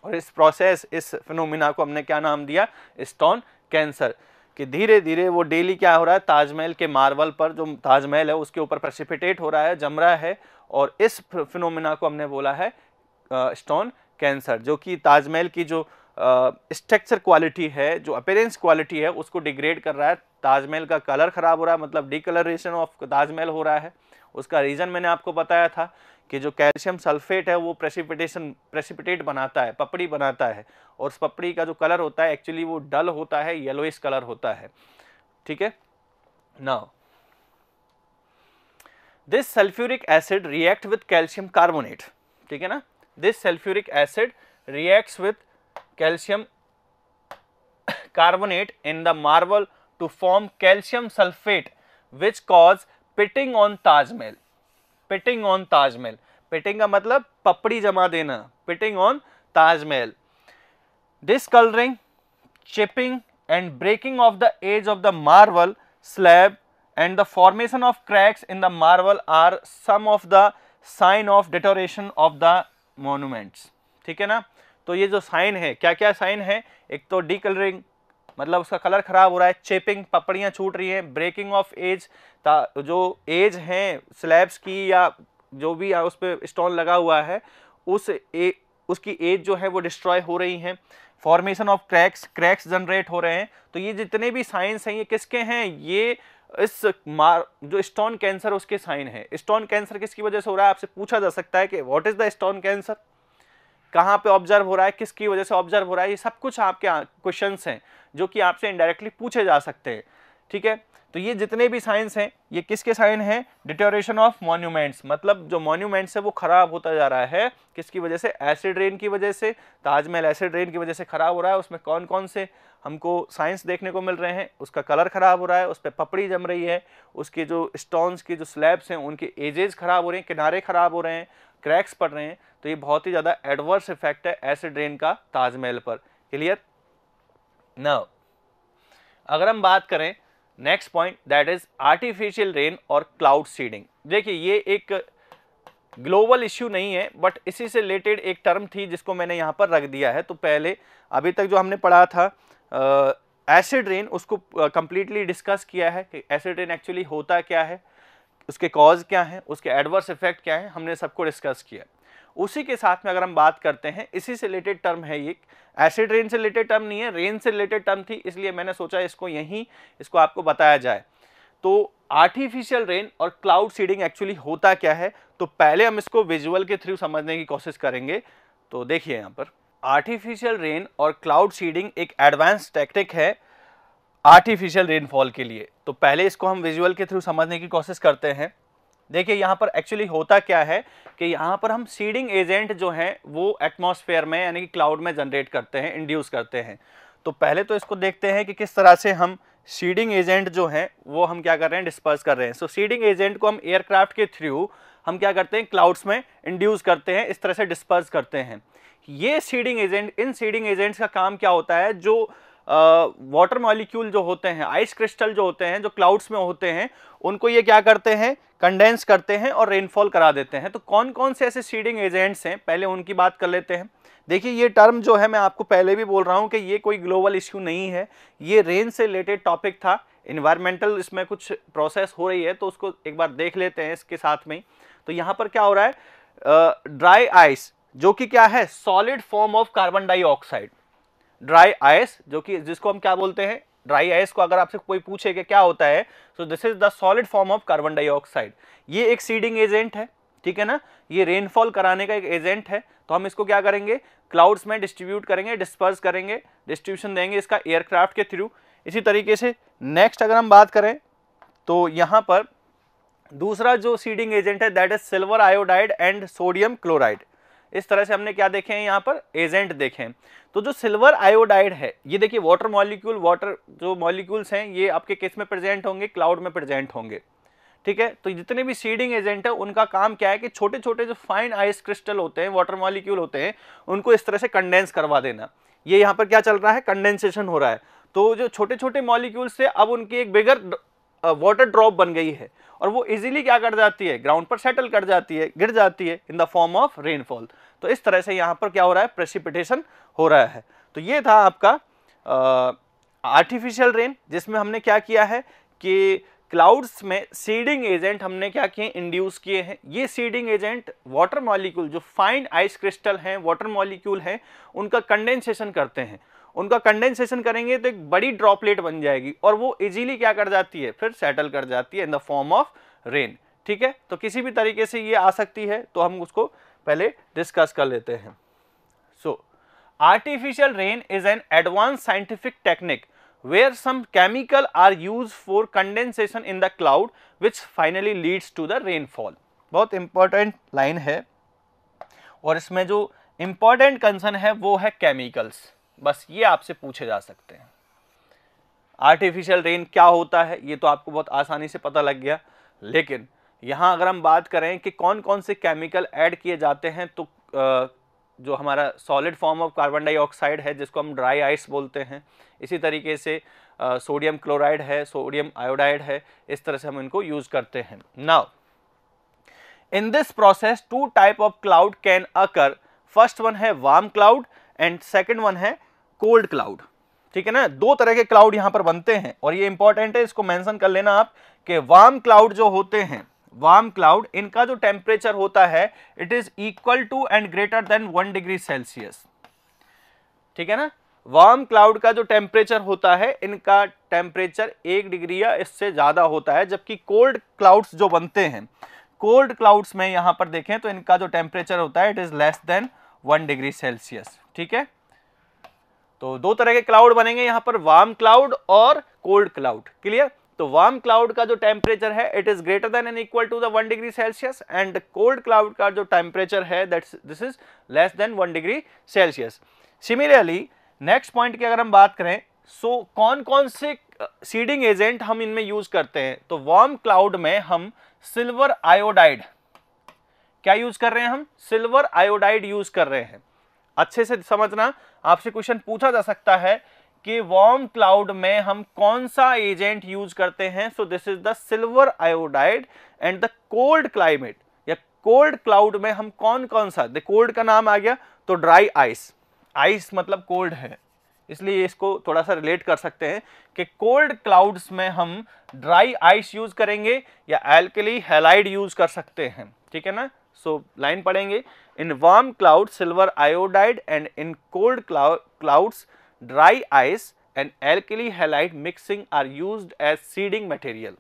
Speaker 1: और इस प्रोसेस, इस फिनोमिना को हमने क्या नाम दिया, स्टोन कैंसर, कि धीरे धीरे वो डेली क्या हो रहा है, ताजमहल के मार्बल पर, जो ताजमहल है उसके ऊपर प्रेसिपिटेट हो रहा है, जम रहा है, और इस फिनोमिना को हमने बोला है स्टोन कैंसर, जो कि ताजमहल की जो स्ट्रक्चर क्वालिटी है, जो अपीयरेंस क्वालिटी है उसको डिग्रेड कर रहा है। ताजमहल का कलर खराब हो रहा है, मतलब डिकलरेशन ऑफ ताजमहल हो रहा है। उसका रीजन मैंने आपको बताया था कि जो कैल्शियम सल्फेट है वो प्रेसिपिटेट बनाता है, पपड़ी बनाता है, और उस पपड़ी का जो कलर होता है एक्चुअली वो डल होता है, येलोइश कलर होता है। ठीक है, now this sulphuric acid react with calcium carbonate. ठीक है ना, this sulphuric acid reacts with calcium carbonate in the marble to form calcium sulfate which cause pitting on Taj Mahal. pitting on Taj Mahal, pitting का मतलब पपड़ी जमा देना, pitting on Taj Mahal. discoloring, chipping and breaking of the edge of the marble slab and the formation of cracks in the marble are some of the sign of deterioration of the monuments। ठीक है ना, तो ये जो sign है, क्या क्या sign है, एक तो डिकलरिंग मतलब उसका कलर खराब हो रहा है, चेपिंग पपड़ियां छूट रही हैं, ब्रेकिंग ऑफ एज, जो एज हैं स्लैब्स की या जो भी उस पर स्टोन लगा हुआ है उसकी एज जो है वो डिस्ट्रॉय हो रही हैं, फॉर्मेशन ऑफ क्रैक्स जनरेट हो रहे हैं। तो ये जितने भी साइंस हैं ये किसके हैं, ये इस जो स्टोन कैंसर उसके साइन है। स्टोन कैंसर किसकी वजह से हो रहा है, आपसे पूछा जा सकता है कि what is the stone cancer, कहाँ पे ऑब्जर्व हो रहा है, किसकी वजह से ऑब्जर्व हो रहा है, ये सब कुछ आपके क्वेश्चंस हैं जो कि आपसे इनडायरेक्टली पूछे जा सकते हैं। ठीक है, तो ये जितने भी साइंस हैं ये किसके साइन हैं, डिटोरेशन ऑफ मॉन्यूमेंट्स, मतलब जो मॉन्यूमेंट्स है वो खराब होता जा रहा है, किसकी वजह से, एसिड रेन की वजह से। ताजमहल एसिड रेन की वजह से खराब हो रहा है, उसमें कौन कौन से हमको साइंस देखने को मिल रहे हैं, उसका कलर खराब हो रहा है, उस पर पपड़ी जम रही है, उसके जो स्टोन्स की जो स्लैब्स हैं उनके एजेस खराब हो रहे हैं, किनारे खराब हो रहे हैं, क्रैक्स पड़ रहे हैं। तो ये बहुत ही ज़्यादा एडवर्स इफेक्ट है एसिड रेन का ताजमहल पर। क्लियर? नाउ अगर हम बात करें next point, that is artificial rain और क्लाउड सीडिंग। देखिए ये एक ग्लोबल इश्यू नहीं है, बट इसी से रिलेटेड एक टर्म थी जिसको मैंने यहाँ पर रख दिया है। तो पहले अभी तक जो हमने पढ़ा था एसिड रेन, उसको कंप्लीटली डिस्कस किया है कि एसिड रेन एक्चुअली होता क्या है, उसके कॉज क्या है, उसके एडवर्स इफेक्ट क्या है, हमने सबको डिस्कस किया। उसी के साथ में अगर हम बात करते हैं, इसी से रिलेटेड टर्म है ये, एसिड रेन से रिलेटेड टर्म नहीं है, रेन से रिलेटेड टर्म थी, इसलिए मैंने सोचा इसको आपको बताया जाए। तो आर्टिफिशियल रेन और क्लाउड सीडिंग एक्चुअली होता क्या है, तो पहले हम इसको विजुअल के थ्रू समझने की कोशिश करेंगे। तो देखिए यहाँ पर आर्टिफिशियल रेन और क्लाउड सीडिंग एक एडवांस टेक्निक है आर्टिफिशियल रेनफॉल के लिए। तो पहले इसको हम विजुअल के थ्रू समझने की कोशिश करते हैं। देखिए यहाँ पर एक्चुअली होता क्या है कि यहाँ पर हम सीडिंग एजेंट जो हैं वो एटमॉस्फेयर में यानी कि क्लाउड में जनरेट करते हैं, इंड्यूस करते हैं। तो पहले तो इसको देखते हैं कि किस तरह से हम सीडिंग एजेंट जो हैं वो हम क्या कर रहे हैं, डिस्पर्स कर रहे हैं। सो सीडिंग एजेंट को हम एयरक्राफ्ट के थ्रू हम क्या करते हैं, क्लाउड्स में इंड्यूस करते हैं, इस तरह से डिस्पर्स करते हैं। ये सीडिंग एजेंट, इन सीडिंग एजेंट्स का काम क्या होता है, जो वाटर मॉलिक्यूल जो होते हैं, आइस क्रिस्टल जो होते हैं, जो क्लाउड्स में होते हैं, उनको ये क्या करते हैं, कंडेंस करते हैं और रेनफॉल करा देते हैं। तो कौन कौन से ऐसे सीडिंग एजेंट्स हैं, पहले उनकी बात कर लेते हैं। देखिए ये टर्म जो है, मैं आपको पहले भी बोल रहा हूं कि ये कोई ग्लोबल इश्यू नहीं है, ये रेन से रिलेटेड टॉपिक था, इन्वायरमेंटल इसमें कुछ प्रोसेस हो रही है, तो उसको एक बार देख लेते हैं इसके साथ में। तो यहाँ पर क्या हो रहा है, ड्राई आइस जो कि क्या है, solid form of carbon dioxide. Dry ice जो कि जिसको हम क्या बोलते हैं, ड्राई आइस को अगर आपसे कोई पूछे कि क्या होता है, so this is the solid form of carbon dioxide. ये एक सीडिंग एजेंट है, ठीक है ना, ये रेनफॉल कराने का एक एजेंट है। तो हम इसको क्या करेंगे, क्लाउड्स में डिस्ट्रीब्यूट करेंगे, डिस्पर्स करेंगे, डिस्ट्रीब्यूशन देंगे इसका एयरक्राफ्ट के थ्रू। इसी तरीके से नेक्स्ट अगर हम बात करें तो यहाँ पर दूसरा जो सीडिंग एजेंट है that is silver iodide and sodium chloride. इस तरह से हमने क्या देखे हैं, यहाँ पर एजेंट देखे हैं। तो जो सिल्वर आयोडाइड है, ये देखिए वाटर मॉलिक्यूल, वाटर जो मॉलिक्यूल्स हैं ये आपके किस में प्रेजेंट होंगे, क्लाउड में प्रेजेंट होंगे, ठीक है। तो जितने भी सीडिंग एजेंट है उनका काम क्या है कि छोटे छोटे जो फाइन आइस क्रिस्टल होते हैं, वाटर मॉलिक्यूल होते हैं, उनको इस तरह से कंडेंस करवा देना। ये यहाँ पर क्या चल रहा है, कंडेंसेशन हो रहा है। तो जो छोटे छोटे मॉलिक्यूल्स थे अब उनकी एक बिगर वाटर ड्रॉप बन गई है और वो इजीली क्या कर जाती है, ग्राउंड पर सेटल कर जाती है, गिर जाती है in the form of rainfall. तो इस तरह से यहाँ पर क्या हो रहा है, प्रेसिपिटेशन हो रहा है। तो ये था आपका आर्टिफिशियल रेन, जिसमें हमने क्या किया है कि क्लाउड्स में सीडिंग एजेंट हमने क्या किए, इंड्यूस किए हैं। ये सीडिंग एजेंट वाटर मॉलिक्यूल जो फाइन आइस क्रिस्टल हैं, वाटर मॉलिक्यूल हैं, उनका कंडेंसेशन करते हैं। उनका कंडेंसेशन करेंगे तो एक बड़ी ड्रॉपलेट बन जाएगी और वो इजीली क्या कर जाती है, फिर सेटल कर जाती है in the form of rain, ठीक है। तो किसी भी तरीके से ये आ सकती है, तो हम उसको पहले डिस्कस कर लेते हैं। So artificial rain is an advance scientific technique where some chemical are used for condensation in the cloud which finally leads to the rainfall। बहुत इंपॉर्टेंट लाइन है और इसमें जो इंपॉर्टेंट कंसर्न है वो है केमिकल्स। बस ये आपसे पूछे जा सकते हैं। आर्टिफिशियल रेन क्या होता है ये तो आपको बहुत आसानी से पता लग गया, लेकिन यहाँ अगर हम बात करें कि कौन कौन से केमिकल ऐड किए जाते हैं, तो जो हमारा solid form of carbon dioxide है जिसको हम ड्राई आइस बोलते हैं, इसी तरीके से सोडियम क्लोराइड है, सोडियम आयोडाइड है, इस तरह से हम इनको यूज करते हैं। Now in this process two type of cloud can occur. First one है warm cloud and second one है कोल्ड क्लाउड, ठीक है ना। दो तरह के क्लाउड यहां पर बनते हैं और ये इंपॉर्टेंट है, इसको मेंशन कर लेना आप कि वार्म क्लाउड जो होते हैं, वार्म क्लाउड, इनका जो टेम्परेचर होता है it is equal to and greater than 1 degree Celsius, ठीक है ना। वार्म क्लाउड का जो टेम्परेचर होता है, इनका टेम्परेचर 1 डिग्री या इससे ज्यादा होता है, जबकि कोल्ड क्लाउड्स जो बनते हैं, कोल्ड क्लाउड्स में यहां पर देखें तो इनका जो टेम्परेचर होता है it is less than 1 degree Celsius, ठीक है। तो दो तरह के क्लाउड बनेंगे यहां पर, वार्म क्लाउड और कोल्ड क्लाउड, क्लियर। तो वार्म क्लाउड का जो टेम्परेचर है it is greater than and equal to the 1 degree Celsius and cold cloud का जो टेम्परेचर है this is less than 1 degree Celsius. Similarly next point की अगर हम बात करें, सो कौन कौन से सीडिंग एजेंट हम इनमें यूज करते हैं, तो वार्म क्लाउड में हम सिल्वर आयोडाइड, क्या यूज कर रहे हैं हम, सिल्वर आयोडाइड यूज कर रहे हैं। अच्छे से समझना, आपसे क्वेश्चन पूछा जा सकता है कि वार्म क्लाउड में हम कौन सा एजेंट यूज करते हैं। So this is the silver iodide. And the cold climate या कोल्ड क्लाउड में हम कौन कौन सा, द कोल्ड का नाम आ गया तो ड्राई आइस, आइस मतलब कोल्ड है, इसलिए इसको थोड़ा सा रिलेट कर सकते हैं कि कोल्ड क्लाउड्स में हम ड्राई आइस यूज करेंगे या एल्कली हैलाइड यूज कर सकते हैं, ठीक है ना। सो लाइन पढ़ेंगे, in warm cloud silver iodide and in cold clouds dry ice and alkali halide mixing are used as seeding material,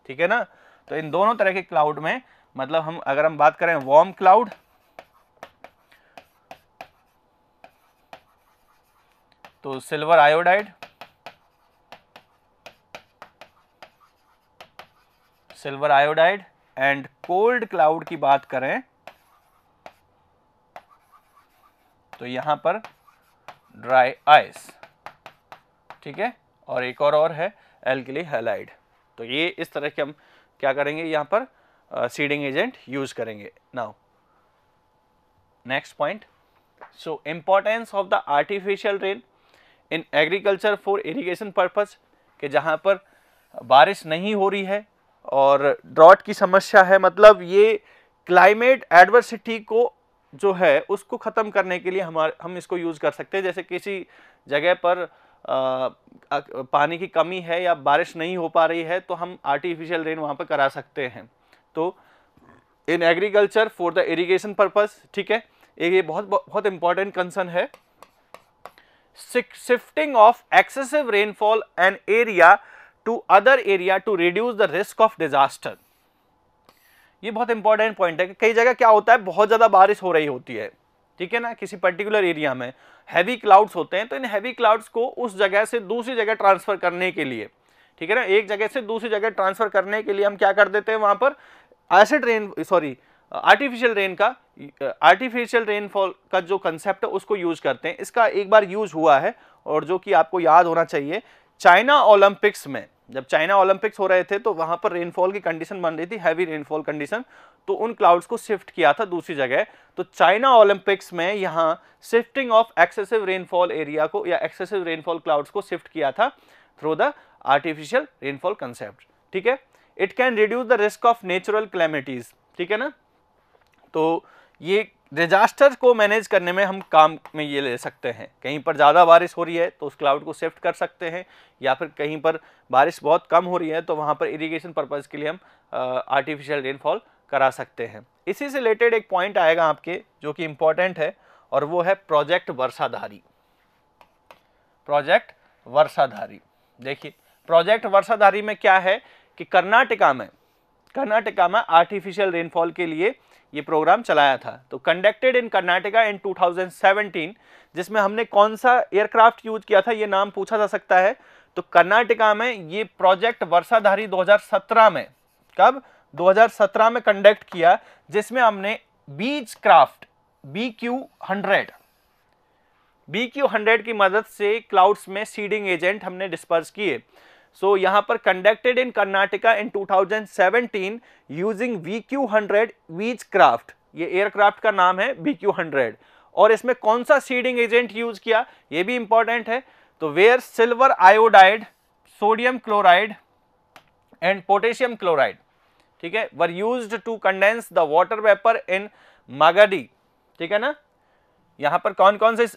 Speaker 1: ठीक है ना। तो इन दोनों तरह के क्लाउड में, मतलब हम अगर हम बात करें वार्म क्लाउड तो silver iodide, silver iodide, and cold cloud की बात करें तो यहां पर ड्राई आइस, ठीक है, और एक और है एल्कली हैलाइड। तो ये इस तरह के हम क्या करेंगे, यहां पर सीडिंग एजेंट यूज करेंगे। Now next point, so importance of the artificial rain in agriculture for irrigation purpose, कि जहां पर बारिश नहीं हो रही है और ड्रॉट की समस्या है, मतलब ये क्लाइमेट एडवर्सिटी को जो है उसको ख़त्म करने के लिए हम इसको यूज़ कर सकते हैं। जैसे किसी जगह पर पानी की कमी है या बारिश नहीं हो पा रही है तो हम आर्टिफिशियल रेन वहाँ पर करा सकते हैं। तो in agriculture for the irrigation purpose, ठीक है, एक ये बहुत इंपॉर्टेंट कंसर्न है, shifting of excessive rainfall an area to other area to reduce the risk of disaster. ये बहुत इंपॉर्टेंट पॉइंट है कि कई जगह क्या होता है, बहुत ज्यादा बारिश हो रही होती है, ठीक है ना, किसी पर्टिकुलर एरिया में हैवी क्लाउड्स होते हैं, तो इन हैवी क्लाउड्स को उस जगह से दूसरी जगह ट्रांसफर करने के लिए, ठीक है ना, एक जगह से दूसरी जगह ट्रांसफर करने के लिए हम क्या कर देते हैं, वहां पर acid rain, sorry artificial rainfall का जो कंसेप्ट है उसको यूज करते हैं। इसका एक बार यूज हुआ है और जो कि आपको याद होना चाहिए, चाइना ओलंपिक्स में, जब चाइना ओलंपिक्स हो रहे थे तो वहां पर रेनफॉल की कंडीशन बन रही थी, हैवी रेनफॉल कंडीशन, तो उन क्लाउड्स को शिफ्ट किया था दूसरी जगह। तो चाइना ओलंपिक्स में यहां shifting of excessive rainfall area को या एक्सेसिव रेनफॉल क्लाउड्स को शिफ्ट किया था through the artificial rainfall concept, ठीक है। It can reduce the risk of natural calamities, ठीक है ना। तो ये डिजास्टर को मैनेज करने में हम काम में ये ले सकते हैं, कहीं पर ज़्यादा बारिश हो रही है तो उस क्लाउड को शिफ्ट कर सकते हैं, या फिर कहीं पर बारिश बहुत कम हो रही है तो वहाँ पर इरिगेशन पर्पज़ के लिए हम आर्टिफिशियल रेनफॉल करा सकते हैं। इसी से रिलेटेड एक पॉइंट आएगा आपके जो कि इम्पॉर्टेंट है, और वो है प्रोजेक्ट वर्षाधारी। प्रोजेक्ट वर्षाधारी, देखिए प्रोजेक्ट वर्षाधारी में क्या है कि कर्नाटका में आर्टिफिशियल रेनफॉल के लिए ये प्रोग्राम चलाया था। तो कंडक्टेड इन कर्नाटका इन 2017, जिसमें हमने कौन सा एयरक्राफ्ट यूज किया था ये नाम पूछा जा सकता है। तो कर्नाटका में ये प्रोजेक्ट वर्षाधारी 2017 में, कब, 2017 में कंडक्ट किया, जिसमें हमने बीच क्राफ्ट BQ100 की मदद से क्लाउड्स में सीडिंग एजेंट हमने डिस्पर्स किए। सो यहां पर conducted in Karnataka in 2017 using BQ100 beach craft, ये एयरक्राफ्ट का नाम है BQ100, और इसमें कौन सा सीडिंग एजेंट यूज किया ये भी इंपॉर्टेंट है। तो where silver iodide, sodium chloride and potassium chloride, ठीक है, were used to condense the water vapour in मागाडी, ठीक है ना। यहां पर कौन कौन से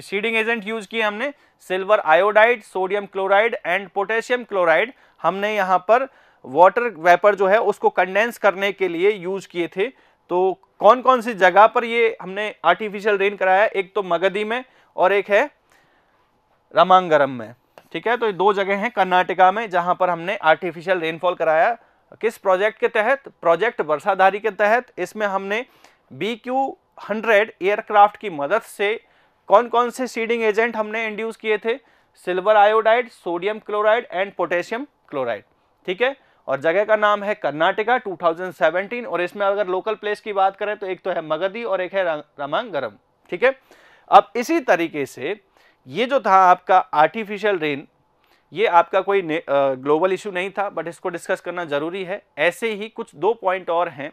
Speaker 1: सीडिंग एजेंट यूज किए हमने, silver iodide, sodium chloride and potassium chloride, हमने यहां पर वाटर वेपर जो है उसको कंडेंस करने के लिए यूज किए थे। तो कौन कौन सी जगह पर ये हमने आर्टिफिशियल रेन कराया, एक तो मगधी में और एक है रामांगरम में, ठीक है। तो ये दो जगह हैं कर्नाटका में जहां पर हमने आर्टिफिशियल रेनफॉल कराया। किस प्रोजेक्ट के तहत, प्रोजेक्ट वर्षाधारी के तहत। इसमें हमने BQ100 एयरक्राफ्ट की मदद से कौन कौन से सीडिंग एजेंट हमने इंड्यूस किए थे, silver iodide, sodium chloride and potassium chloride, ठीक है। और जगह का नाम है कर्नाटका 2017, और इसमें अगर लोकल प्लेस की बात करें तो एक तो है मगधी और एक है रामांगरम, ठीक है। अब इसी तरीके से ये जो था आपका आर्टिफिशियल रेन, ये आपका कोई ग्लोबल इशू नहीं था, बट इसको डिस्कस करना जरूरी है। ऐसे ही कुछ दो पॉइंट और हैं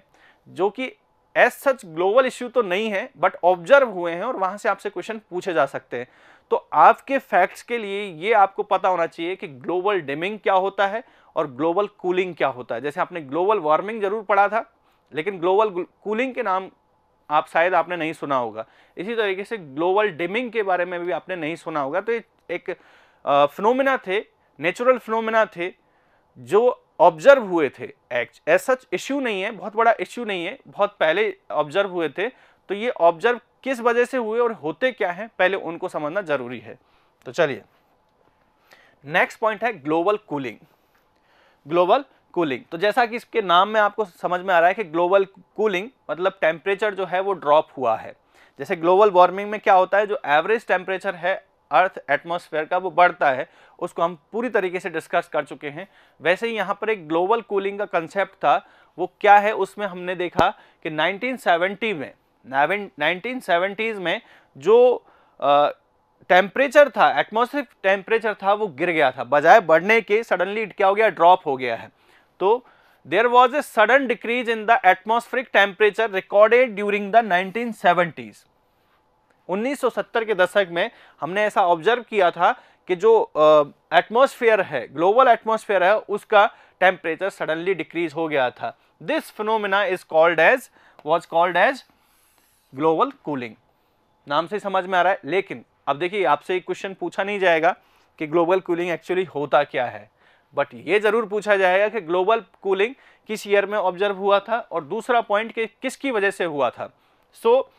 Speaker 1: जो कि एज सच ग्लोबल इश्यू तो नहीं है, बट ऑब्जर्व हुए हैं और वहां से आपसे क्वेश्चन पूछे जा सकते हैं। तो आपके फैक्ट्स के लिए ये आपको पता होना चाहिए कि ग्लोबल डिमिंग क्या होता है और ग्लोबल कूलिंग क्या होता है। जैसे आपने ग्लोबल वार्मिंग जरूर पढ़ा था, लेकिन ग्लोबल कूलिंग के नाम आप शायद आपने नहीं सुना होगा। इसी तरीके से ग्लोबल डिमिंग के बारे में भी आपने नहीं सुना होगा। तो एक फिनोमेना थे, नेचुरल फिनोमेना थे जो ऑब्जर्व हुए थे। एज सच इश्यू नहीं है, बहुत बड़ा इश्यू नहीं है, बहुत पहले ऑब्जर्व हुए थे। तो ये ऑब्जर्व किस वजह से हुए और होते क्या हैं, पहले उनको समझना जरूरी है। तो चलिए, नेक्स्ट पॉइंट है ग्लोबल कूलिंग। ग्लोबल कूलिंग, तो जैसा कि इसके नाम में आपको समझ में आ रहा है कि ग्लोबल कूलिंग मतलब टेम्परेचर जो है वो ड्रॉप हुआ है। जैसे ग्लोबल वार्मिंग में क्या होता है, जो एवरेज टेम्परेचर है अर्थ एटमॉस्फेयर का वो बढ़ता है, उसको हम पूरी तरीके से डिस्कस कर चुके हैं। वैसे ही यहाँ पर एक ग्लोबल कूलिंग का कंसेप्ट था, वो क्या है, उसमें हमने देखा कि 1970s में जो टेम्परेचर था, एटमॉस्फेरिक टेम्परेचर था, वो गिर गया था, बजाय बढ़ने के सडनली क्या हो गया, ड्रॉप हो गया है। तो there was a sudden decrease in the atmospheric temperature recorded during the 1970s। 1970 के दशक में हमने ऐसा ऑब्जर्व किया था कि जो एटमॉस्फेयर है, ग्लोबल एटमॉस्फेयर है, उसका टेम्परेचर सडनली डिक्रीज हो गया था। This phenomena is called as global cooling. नाम से समझ में आ रहा है। लेकिन अब देखिए, आपसे एक क्वेश्चन पूछा नहीं जाएगा कि ग्लोबल कूलिंग एक्चुअली होता क्या है, बट ये जरूर पूछा जाएगा कि ग्लोबल कूलिंग किस ईयर में ऑब्जर्व हुआ था और दूसरा पॉइंट कि किसकी वजह से हुआ था। सो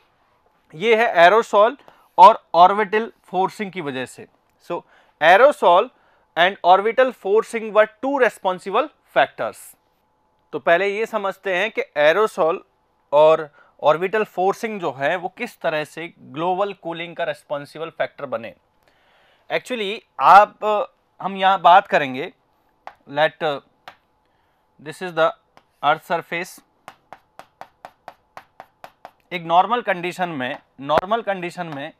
Speaker 1: ये है एरोसॉल और ऑर्बिटल फोर्सिंग की वजह से। So aerosol and orbital forcing were two responsible factors. तो पहले ये समझते हैं कि एरोसॉल और ऑर्बिटल फोर्सिंग जो है वो किस तरह से ग्लोबल कूलिंग का रेस्पॉन्सिबल फैक्टर बने। एक्चुअली हम यहाँ बात करेंगे, let this is the earth surface. एक नॉर्मल कंडीशन में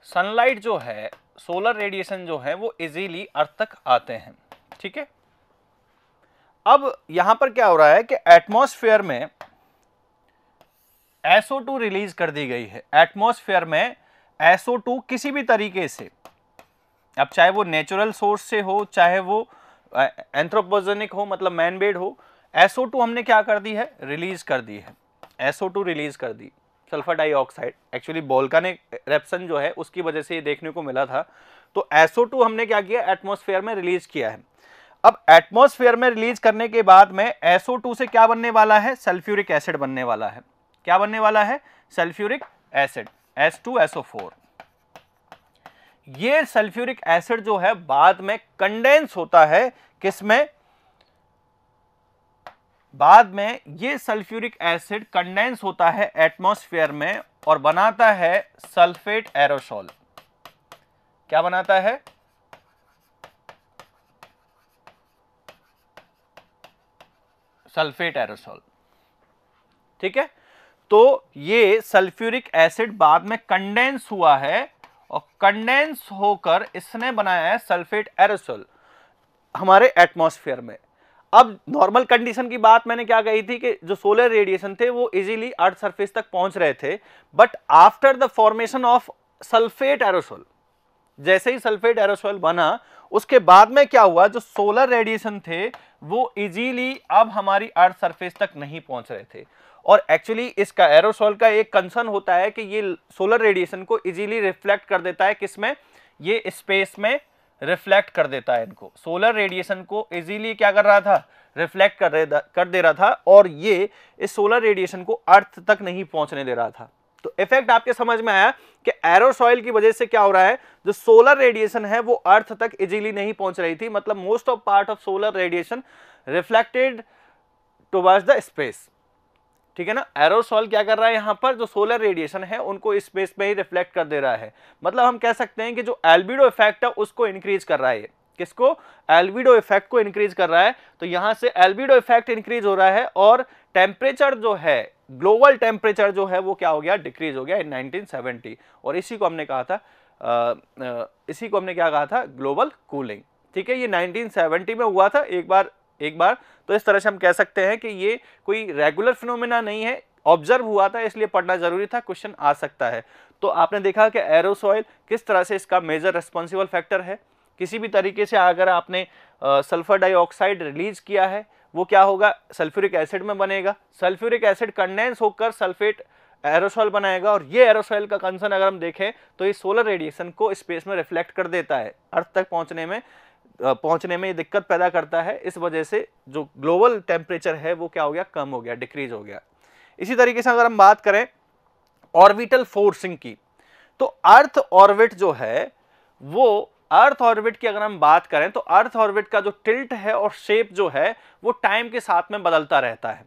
Speaker 1: सनलाइट जो है, सोलर रेडिएशन जो है वो इजीली अर्थ तक आते हैं, ठीक है। अब यहां पर क्या हो रहा है कि एटमॉस्फेयर में SO2 रिलीज कर दी गई है। एटमॉस्फेयर में SO2 किसी भी तरीके से, अब चाहे वो नेचुरल सोर्स से हो, चाहे वो एंथ्रोपोजेनिक हो, मतलब मैन मेड हो, SO2 हमने क्या कर दी है, रिलीज कर दी है। SO2 रिलीज कर दी, sulphur dioxide. Actually volcanic eruption जो है उसकी वजह से ये देखने को मिला था। तो SO2 हमने क्या किया, एटमॉस्फेयर में रिलीज किया है। अब एटमॉस्फेयर में रिलीज करने के बाद में SO2 से क्या बनने वाला है, सल्फ्यूरिक एसिड बनने वाला है। क्या बनने वाला है, सल्फ्यूरिक एसिड, H2SO4। ये सल्फ्यूरिक एसिड जो है बाद में कंडेंस होता है किसमें, बाद में ये सल्फ्यूरिक एसिड कंडेंस होता है एटमॉस्फेयर में और बनाता है सल्फेट एरोसॉल। क्या बनाता है, सल्फेट एरोसॉल, ठीक है। तो ये सल्फ्यूरिक एसिड बाद में कंडेंस हुआ है और कंडेंस होकर इसने बनाया है सल्फेट एरोसॉल हमारे एटमॉस्फेयर में। अब नॉर्मल कंडीशन की बात मैंने क्या कही थी कि जो सोलर रेडिएशन थे वो इजीली अर्थ सरफेस तक पहुंच रहे थे, but after the formation of sulphate aerosol, जैसे ही सल्फेट एरोसॉल बना उसके बाद में क्या हुआ, जो सोलर रेडिएशन थे वो इजीली अब हमारी अर्थ सरफेस तक नहीं पहुंच रहे थे। और एक्चुअली इसका एरोसॉल का एक कंसर्न होता है कि ये सोलर रेडिएशन को इजीली रिफ्लेक्ट कर देता है, किसमें, ये स्पेस में रिफ्लेक्ट कर देता है इनको। सोलर रेडिएशन को इजीली क्या कर रहा था, रिफ्लेक्ट कर दे रहा था, और ये इस सोलर रेडिएशन को अर्थ तक नहीं पहुंचने दे रहा था। तो इफेक्ट आपके समझ में आया कि एरोसॉइल की वजह से क्या हो रहा है, जो सोलर रेडिएशन है वो अर्थ तक इजीली नहीं पहुंच रही थी, मतलब most of part of solar radiation reflected towards the space, ठीक है ना। एरोसॉल क्या कर रहा है, यहां पर जो सोलर रेडिएशन है उनको स्पेस में ही रिफ्लेक्ट कर दे रहा है। मतलब हम कह सकते हैं कि जो एल्बिडो इफेक्ट है उसको इंक्रीज कर रहा है। किसको, एल्बिडो इफेक्ट को इंक्रीज कर रहा है। तो यहां से एल्बिडो इफेक्ट इंक्रीज हो रहा है और टेम्परेचर जो है, ग्लोबल टेम्परेचर जो है वो क्या हो गया, डिक्रीज हो गया इन 1970। और इसी को हमने कहा था क्या कहा था, ग्लोबल कूलिंग, ठीक है। ये 1970 में हुआ था। एक बार एक बार, तो इस तरह से हम कह सकते हैं कि ये कोई रेगुलर फिनोमेना नहीं है, ऑब्जर्व हुआ था इसलिए पढ़ना जरूरी था, क्वेश्चन आ सकता है। तो आपने देखा कि एरोसॉइल किस तरह से इसका मेजर रिस्पॉन्सिबल फैक्टर है। किसी भी तरीके से अगर आपने सल्फर डाइऑक्साइड रिलीज किया है, वो क्या होगा, सल्फ्यूरिक एसिड में बनेगा, सल्फ्यूरिक एसिड कंडेंस होकर सल्फेट एरोसॉल बनाएगा, और ये एरोसॉल का कंसर्न अगर हम देखें तो ये सोलर रेडिएशन को स्पेस में रिफ्लेक्ट कर देता है, अर्थ तक पहुंचने में ये दिक्कत पैदा करता है। इस वजह से जो ग्लोबल टेम्परेचर है वो क्या हो गया, कम हो गया, डिक्रीज हो गया। इसी तरीके से अगर हम बात करें ऑर्बिटल फोर्सिंग की, तो अर्थ ऑर्बिट जो है वो, अर्थ ऑर्बिट की अगर हम बात करें तो अर्थ ऑर्बिट का जो टिल्ट है और शेप जो है वो टाइम के साथ में बदलता रहता है।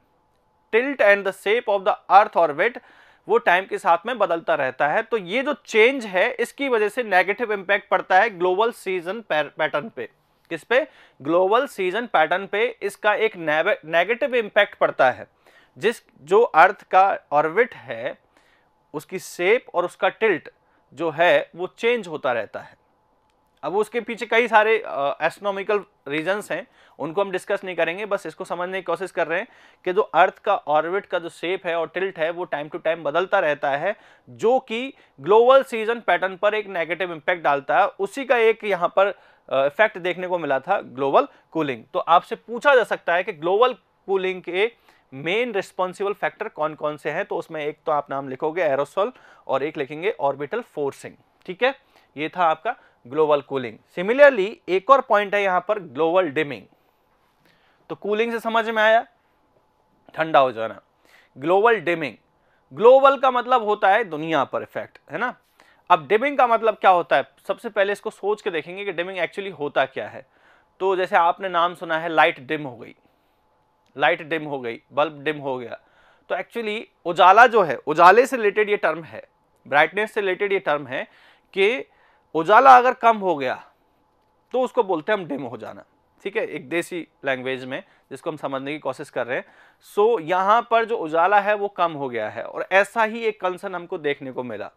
Speaker 1: Tilt and the shape of the earth orbit वो टाइम के साथ में बदलता रहता है। तो ये जो चेंज है इसकी वजह से नेगेटिव इंपैक्ट पड़ता है ग्लोबल सीजन पैटर्न पे। किस पे, ग्लोबल सीजन पैटर्न पे इसका एक नेगेटिव इंपैक्ट पड़ता है। जो अर्थ का ऑर्बिट है उसकी शेप और उसका टिल्ट जो है वो चेंज होता रहता है। अब उसके पीछे कई सारे एस्ट्रोनॉमिकल रीजंस हैं, उनको हम डिस्कस नहीं करेंगे, बस इसको समझने की कोशिश कर रहे हैं कि जो अर्थ का ऑर्बिट का जो शेप है और टिल्ट है वो टाइम टू टाइम बदलता रहता है, जो कि ग्लोबल सीजन पैटर्न पर एक नेगेटिव इंपैक्ट डालता है। उसी का एक यहाँ पर इफेक्ट देखने को मिला था, ग्लोबल कूलिंग। तो आपसे पूछा जा सकता है कि ग्लोबल कूलिंग के मेन रिस्पॉन्सिबल फैक्टर कौन कौन से हैं, तो उसमें एक तो आप नाम लिखोगे एरोसॉल और एक लिखेंगे ऑर्बिटल फोर्सिंग। ठीक है, ये था आपका ग्लोबल कूलिंग। सिमिलरली एक और पॉइंट है यहां पर, ग्लोबल डिमिंग। तो कूलिंग से समझ में आया, ठंडा हो जाना। ग्लोबल डिमिंग, ग्लोबल का मतलब होता है दुनिया पर इफेक्ट, है ना। अब डिमिंग का मतलब क्या होता है, सबसे पहले इसको सोच के देखेंगे कि डिमिंग एक्चुअली होता क्या है। तो जैसे आपने नाम सुना है, लाइट डिम हो गई, लाइट डिम हो गई, बल्ब डिम हो गया। तो एक्चुअली उजाला जो है, उजाले से रिलेटेड ये टर्म है, ब्राइटनेस से रिलेटेड ये टर्म है कि उजाला अगर कम हो गया तो उसको बोलते हैं हम डिम हो जाना। ठीक है, एक देसी लैंग्वेज में जिसको हम समझने की कोशिश कर रहे हैं। सो यहाँ पर जो उजाला है वो कम हो गया है, और ऐसा ही एक कंसर्न हमको देखने को मिला।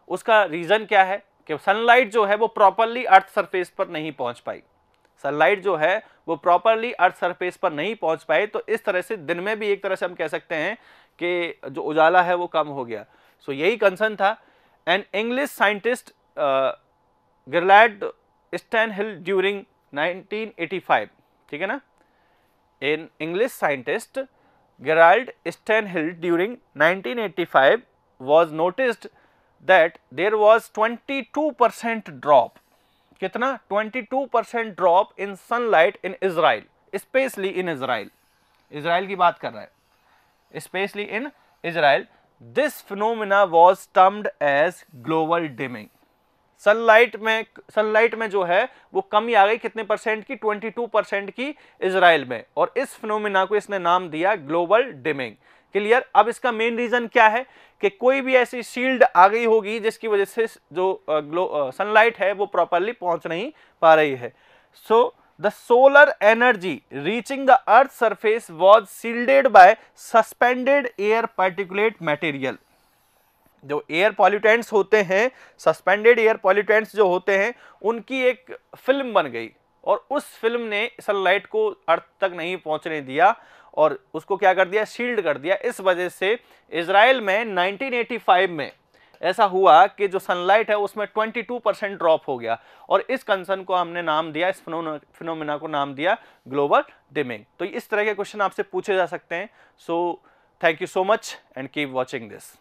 Speaker 1: उसका रीजन क्या है कि सनलाइट जो है वो प्रॉपरली अर्थ सरफेस पर नहीं पहुंच पाई, सनलाइट जो है वो प्रॉपरली अर्थ सरफेस पर नहीं पहुंच पाई। तो इस तरह से दिन में भी एक तरह से हम कह सकते हैं कि जो उजाला है वो कम हो गया। सो यही कंसर्न था। An English scientist Gerald Stanhill during 1985, ठीक है ना, an English scientist Gerald Stanhill during 1985 was noticed that there was 22% drop, कितना, 22% drop in sunlight in Israel, especially in Israel, Israel की बात कर रहा है, especially in Israel. This phenomena was termed as global dimming. Sunlight में जो है वो कमी आ गई, कितने परसेंट की, 22% की इजराइल में, और इस फिनोमिना को इसने नाम दिया ग्लोबल डिमिंग। क्लियर। अब इसका मेन रीजन क्या है कि कोई भी ऐसी शील्ड आ गई होगी जिसकी वजह से जो सनलाइट है वो प्रॉपरली पहुंच नहीं पा रही है। So the solar energy reaching the earth surface was shielded by suspended air particulate material. जो एयर पॉल्यूटेंट्स होते हैं, सस्पेंडेड एयर पॉल्यूटेंट्स जो होते हैं, उनकी एक फिल्म बन गई, और उस फिल्म ने सनलाइट को अर्थ तक नहीं पहुंचने दिया और उसको क्या कर दिया, शील्ड कर दिया। इस वजह से इजराइल में 1985 में ऐसा हुआ कि जो सनलाइट है उसमें 22% ड्रॉप हो गया, और इस कंसर्न को हमने नाम दिया, इस फिनोमेना को नाम दिया ग्लोबल डिमिंग। तो इस तरह के क्वेश्चन आपसे पूछे जा सकते हैं। So thank you so much and keep watching this.